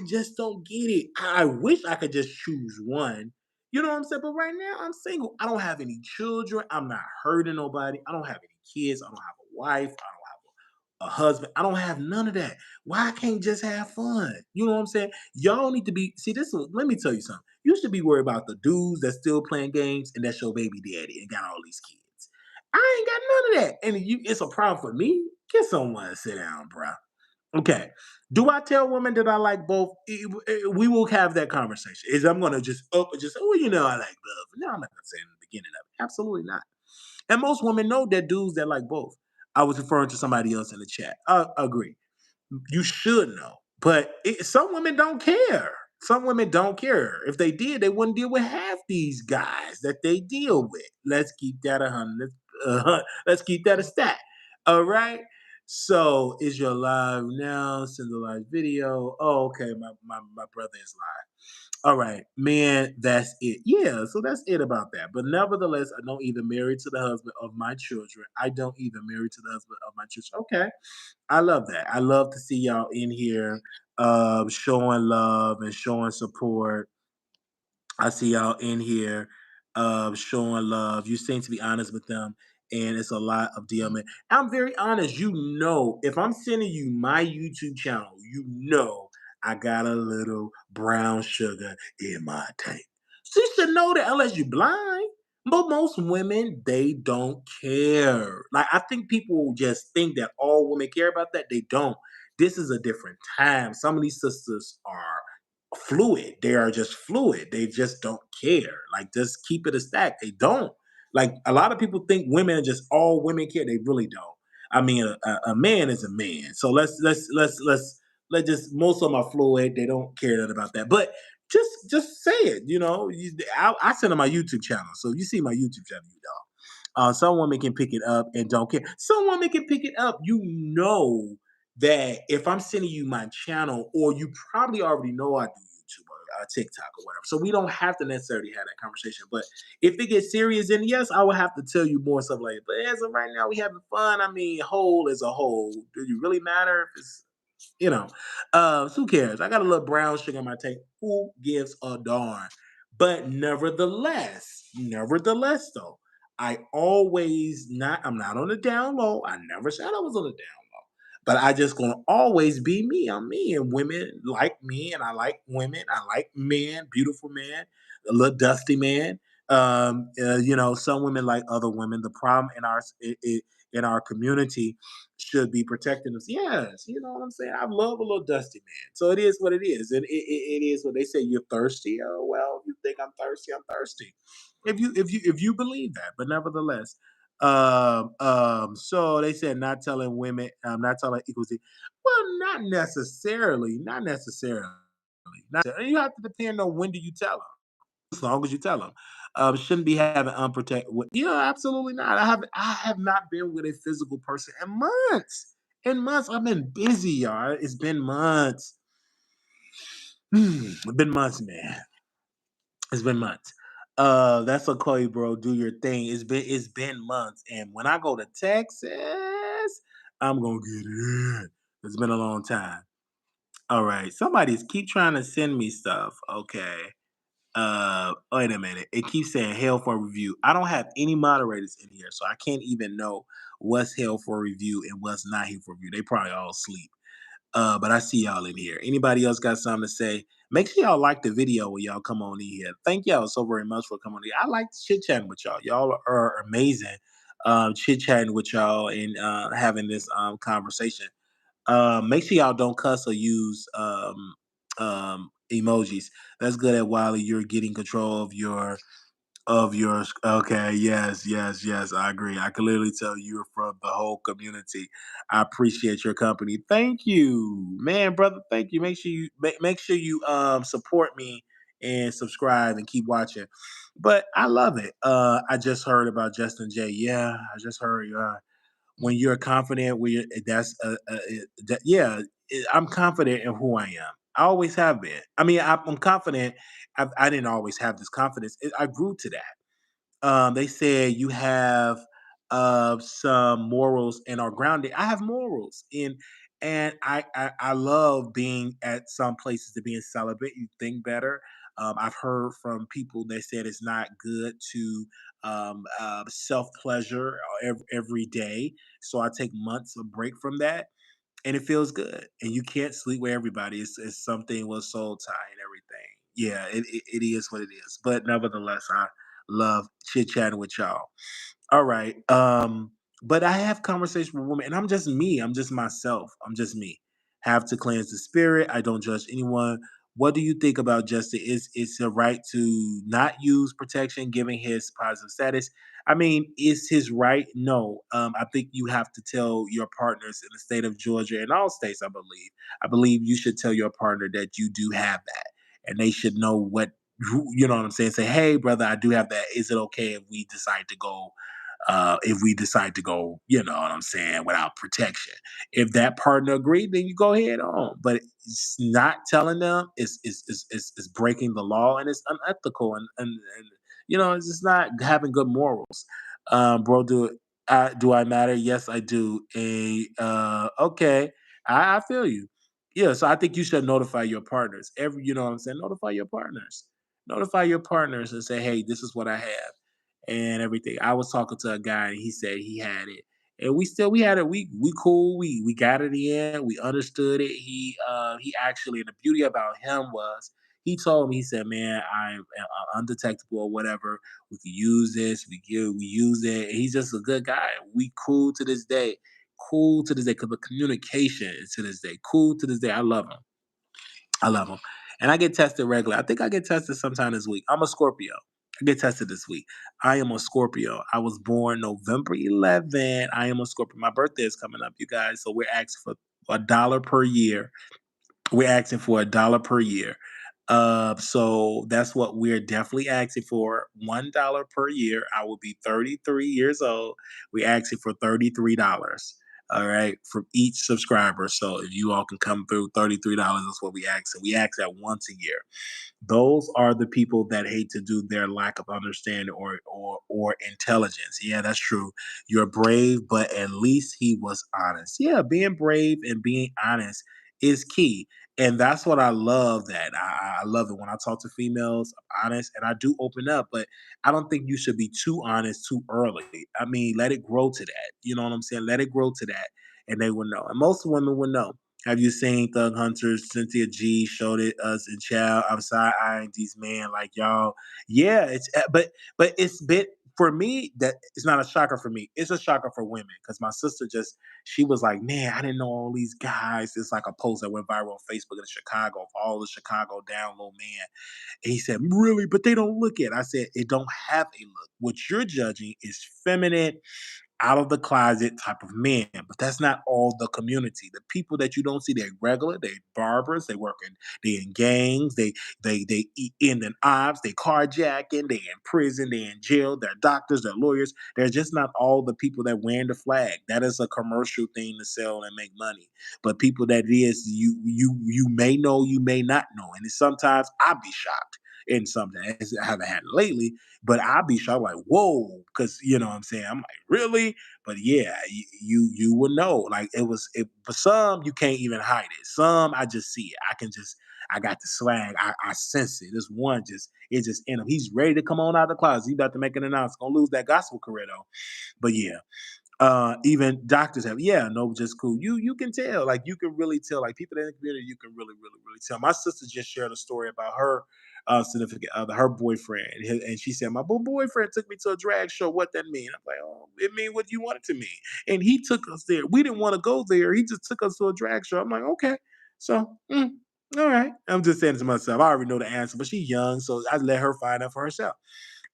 just don't get it. I wish I could just choose one. You know what I'm saying? But right now I'm single. I don't have any children. I'm not hurting nobody. I don't have any kids. I don't have a wife. I don't have a husband. I don't have none of that. Why I can't just have fun? You know what I'm saying? Y'all need to be see this. Let me tell you something. You should be worried about the dudes that's still playing games and that's your baby daddy and got all these kids. I ain't got none of that. And it's a problem for me. Get someone to sit down, bro. Okay. Do I tell women that I like both? We will have that conversation. Is I'm gonna just oh I like both. No, I'm not gonna say it in the beginning of it. Absolutely not. And most women know that dudes that like both. I was referring to somebody else in the chat. Agree. You should know. But some women don't care. Some women don't care. If they did, they wouldn't deal with half these guys that they deal with. Let's keep that 100. Let's keep that a stat. All right. So is your live now? Send a live video. Oh, okay. My brother is live. All right, man, that's it. Yeah, so that's it about that. But nevertheless, I don't either marry to the husband of my children. I don't either marry to the husband of my children. Okay. I love that. I love to see y'all in here showing love and showing support. I see y'all in here showing love. You seem to be honest with them, and it's a lot of DMing. I'm very honest. If I'm sending you my YouTube channel, I got a little brown sugar in my tank. So you should know that unless you're blind. But most women, they don't care. Like I think people just think that all women care about that. They don't. This is a different time. Some of these sisters are fluid. They are just fluid. They just don't care. Like just keep it a stack. They don't. Like a lot of people think women are just all women care. They really don't. I mean, a man is a man. So let's just most of them are fluid. They don't care nothing about that. But just say it. I send them my YouTube channel. So you see my YouTube channel, you know. Some women can pick it up and don't care. Some women can pick it up. You know that if I'm sending you my channel, or you probably already know I do YouTube or TikTok or whatever. So we don't have to necessarily have that conversation. But if it gets serious, then yes, I will have to tell you more stuff like that. But as of right now, we having fun. I mean, whole is a whole. Do you really matter if it's who cares? I got a little brown sugar in my tank. Who gives a darn? But nevertheless, though, I'm not on the down low. I never said I was on the down low. But I just gonna always be me. I'm me, and women like me, and I like women. I like men, beautiful men, a little dusty man. Some women like other women. The problem in our community should be protecting us. Yes, you know what I'm saying. I love a little dusty man. So it is what it is, and it is what they say. You're thirsty. Oh well, think I'm thirsty, I'm thirsty. If you believe that, but nevertheless, so they said not telling women, not telling equals. Well, not necessarily, not necessarily. Not, you have to depend on when do you tell them. As long as you tell them, shouldn't be having unprotected. Yeah, absolutely not. I have not been with a physical person in months. In months, I've been busy, y'all. It's been months. It's been months, man. It's been months. That's okay, bro. Do your thing. It's been months, and when I go to Texas, I'm gonna get it in. It's been a long time. All right, somebody's keep trying to send me stuff. Okay. Wait a minute. It keeps saying hell for review. I don't have any moderators in here, so I can't even know what's hell for review and what's not here for review. They probably all sleep. But I see y'all in here. Anybody else got something to say? Make sure y'all like the video when y'all come on in here. Thank y'all so very much for coming on here. I like chit chatting with y'all. Y'all are amazing. Chit chatting with y'all and having this conversation. Make sure y'all don't cuss or use emojis. That's good at Wiley. You're getting control of your okay, yes, yes, yes, I agree. I can literally tell you're from the whole community. I appreciate your company. Thank you, man, brother. Thank you. Make sure you support me and subscribe and keep watching. But I love it. I just heard about Justin J. Yeah, I just heard. When you're confident, yeah, I'm confident in who I am. I always have been. I mean, I'm confident. I didn't always have this confidence. I grew to that. They said you have some morals and are grounded. I have morals, and I love being at some places to be in celebrate. You think better. I've heard from people that said it's not good to self pleasure every day. So I take months of break from that, and it feels good. And you can't sleep with everybody. It's something with soul tie and everything. Yeah, it is what it is. But nevertheless, I love chit chatting with y'all. All right. But I have conversation with women, and I'm just me. I'm just myself. I'm just me. Have to cleanse the spirit. I don't judge anyone. What do you think about Justin? Is it's a right to not use protection, given his positive status? I mean, is his right? No. I think you have to tell your partners in the state of Georgia and all states. I believe. I believe you should tell your partner that you do have that, and they should know what you know what I'm saying. Say, hey, brother, I do have that. Is it okay if we decide to go? You know what I'm saying, without protection. If that partner agreed, then you go ahead on. But it's not telling them is breaking the law and it's unethical and you know it's just not having good morals. Bro, do I matter? Yes, I do. Okay, I feel you. Yeah, so I think you should notify your partners. You know what I'm saying? Notify your partners. Notify your partners and say, hey, this is what I have and everything. I was talking to a guy and he said he had it. And we had it. We cool. We got it in. We understood it. He actually, and the beauty about him was he told me, he said, man, I'm undetectable or whatever. We can use this. We use it. And he's just a good guy. We cool to this day. Cool to this day. Because the communication is to this day. Cool to this day. I love him. I love them. And I get tested regularly. I think I get tested sometime this week. I'm a Scorpio. I get tested this week. I am a Scorpio. I was born November 11th. I am a Scorpio. My birthday is coming up, you guys. So we're asking for $1 per year. We're asking for $1 per year. So that's what we're definitely asking for. $1 per year. I will be 33 years old. We're asking for $33. All right, from each subscriber. So if you all can come through, $33 is what we ask. And we ask that once a year. Those are the people that hate to do their lack of understanding or intelligence. Yeah, that's true. You're brave, but at least he was honest. Yeah, being brave and being honest is key. And that's what I love. That I love it when I talk to females, I'm honest, and I do open up, but I don't think you should be too honest too early. I mean, let it grow to that. You know what I'm saying? Let it grow to that, and they will know. And most women will know. Have you seen Thug Hunters? Cynthia G showed it us in Child. I'm side eyeing these men like y'all. Yeah, but it's been for me, that it's not a shocker for me. It's a shocker for women because my sister just she was like, "Man, I didn't know all these guys." It's like a post that went viral on Facebook in Chicago of all the Chicago down low men. And he said, "Really? But they don't look it." I said, "It don't have a look. What you're judging is feminine, out of the closet type of men, but that's not all the community. The people that you don't see, they're regular, they barbers, they in gangs, they eat in and ops, they carjacking, they in prison, they in jail, they're doctors, they're lawyers. They're just not all the people that wearing the flag. That is a commercial thing to sell and make money. But people that is you may know, you may not know, and sometimes I'll be shocked. And sometimes I haven't had it lately, but I'll be shocked like, whoa, because you know what I'm saying. I'm like, really? But yeah, you will know. Like for some, you can't even hide it. Some I just see it. I got the swag. I sense it. This one it's just in him. He's ready to come on out of the closet. He's about to make an announcement. Gonna lose that gospel career though. But yeah, even doctors have, yeah, no, just cool. You can tell, like you can really tell, like people in the community, you can really tell. My sister just shared a story about her significant other, her boyfriend, and she said, "My boyfriend took me to a drag show. What that mean?" I'm like, "Oh, it mean what you want it to mean." And he took us there. We didn't want to go there. He just took us to a drag show. I'm like, okay, so. All right. I'm just saying to myself, I already know the answer, but she's young, so I let her find out for herself.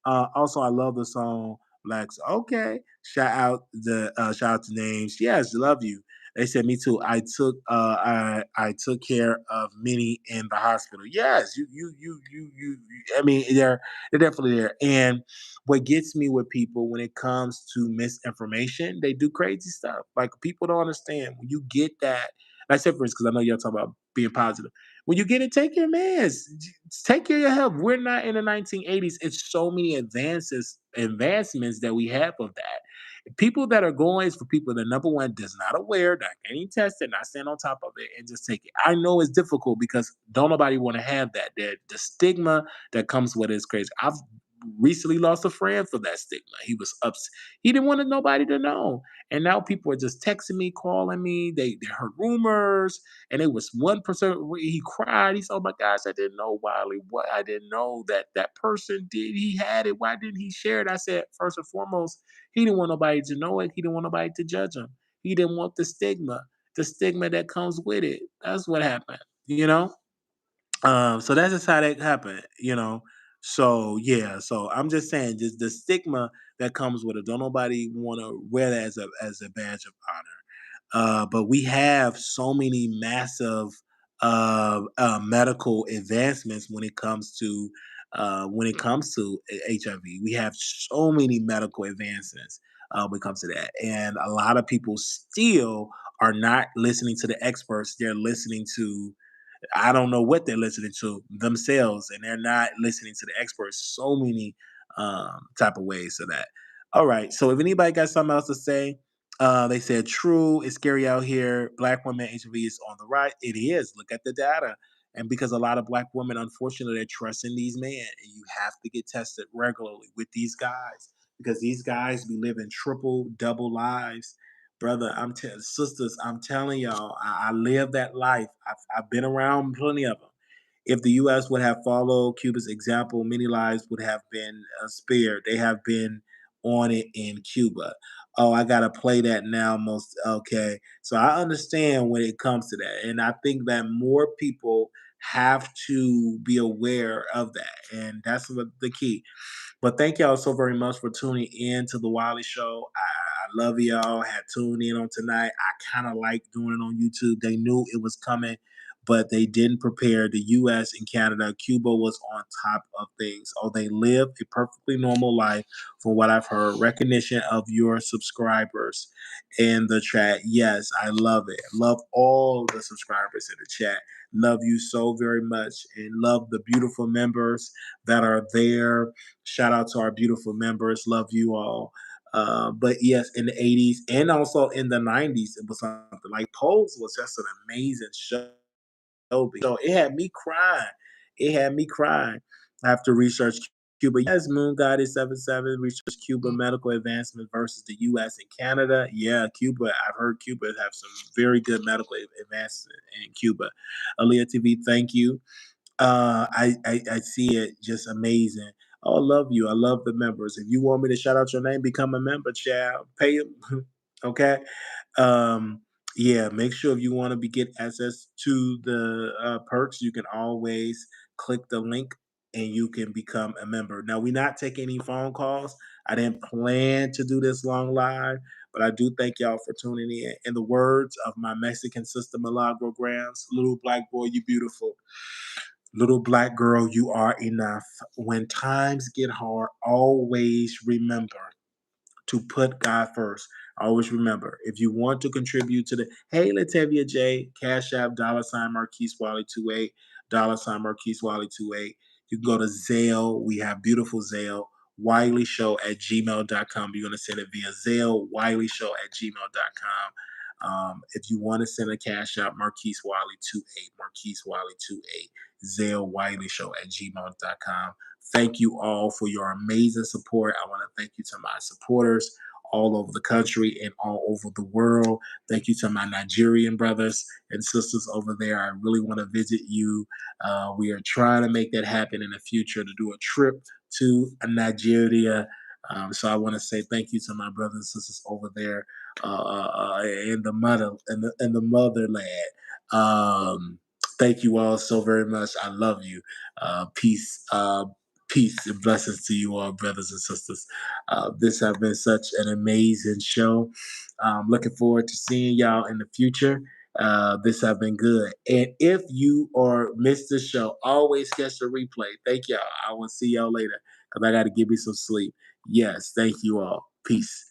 Also, I love the song Blacks. Okay. Shout out to names. Yes, love you. They said me too. I took care of many in the hospital. Yes, I mean, they're definitely there. And what gets me with people when it comes to misinformation, they do crazy stuff. Like people don't understand when you get that. Like I said, for instance, because I know y'all talking about being positive. When you get it, take your meds. Take care of your health. We're not in the 1980s. It's so many advancements that we have of that. People that are going is for people that number one does not aware, not getting tested, not staying on top of it, and just take it. I know it's difficult because don't nobody want to have that. The stigma that comes with it is crazy. I've recently lost a friend for that stigma. He was upset. He didn't want nobody to know. And now people are just texting me, calling me. They heard rumors, and it was one person. He cried. He said, "Oh my gosh, I didn't know Wiley. What? I didn't know that that person did. He had it. Why didn't he share it?" I said, first and foremost, he didn't want nobody to know it. He didn't want nobody to judge him. He didn't want the stigma that comes with it. That's what happened. You know. So that's just how that happened, you know. So yeah, so I'm just saying, just the stigma that comes with it. Don't nobody want to wear that as a badge of honor. But we have so many massive medical advancements when it comes to HIV. We have so many medical advancements when it comes to that, and a lot of people still are not listening to the experts. They're listening to I don't know what they're listening to themselves, and they're not listening to the experts. So many type of ways of that. All right. So if anybody got something else to say, they said true. It's scary out here. Black women HIV is on the rise. It is. Look at the data. And because a lot of black women, unfortunately, they're trusting these men, and you have to get tested regularly with these guys because these guys be living triple, double lives. Brother, sisters, I'm telling y'all, I live that life. I've been around plenty of them. If the U.S. would have followed Cuba's example, many lives would have been spared. They have been on it in Cuba. Oh, I gotta play that now. Most okay. So I understand when it comes to that, and I think that more people have to be aware of that, and that's what the key. But thank y'all so very much for tuning in to the Wiley Show. I love y'all. Had tuned in on tonight. I kind of like doing it on YouTube. They knew it was coming, but they didn't prepare. The U.S. and Canada, Cuba was on top of things. Oh, they live a perfectly normal life, from what I've heard. Recognition of your subscribers in the chat. Yes, I love it. Love all the subscribers in the chat. Love you so very much, and love the beautiful members that are there. Shout out to our beautiful members. Love you all. But yes, in the 80s and also in the 90s, it was something like Pose was just an amazing show. So it had me crying. It had me crying. I have to research Cuba. Yes, Moon Goddess 77 research Cuba medical advancement versus the US and Canada. Yeah, Cuba. I've heard Cuba have some very good medical advancement in Cuba. Aaliyah TV, thank you. I see it just amazing. Oh, I love you. I love the members. If you want me to shout out your name, become a member, child. Pay them. Okay. Um, yeah, make sure if you want to be get access to the perks, you can always click the link and you can become a member. Now, we're not taking any phone calls. I didn't plan to do this long live, but I do thank y'all for tuning in. In the words of my Mexican sister Milagro Grams, little black boy, you beautiful. Little black girl, you are enough. When times get hard, always remember to put God first. Always remember, if you want to contribute to the Hey Latavia J, Cash App, $ Marquise Wiley 28, Marquise Wiley 28. You can go to Zelle. We have beautiful Zelle. Wiley Show at gmail.com. You're going to send it via Zelle, Wiley Show at gmail.com. If you want to send a cash out, Marquise Wiley 28, Marquise Wiley 28, Zelle Wiley Show at gmail.com. Thank you all for your amazing support. I want to thank you to my supporters all over the country and all over the world. Thank you to my Nigerian brothers and sisters over there. I really want to visit you. We are trying to make that happen in the future to do a trip to Nigeria. So I want to say thank you to my brothers and sisters over there in the motherland. Thank you all so very much. I love you. Peace. Peace and blessings to you all, brothers and sisters. This has been such an amazing show. Looking forward to seeing y'all in the future. This has been good. And if you or missed the show, always catch the replay. Thank y'all. I will see y'all later because I got to give me some sleep. Yes, thank you all. Peace.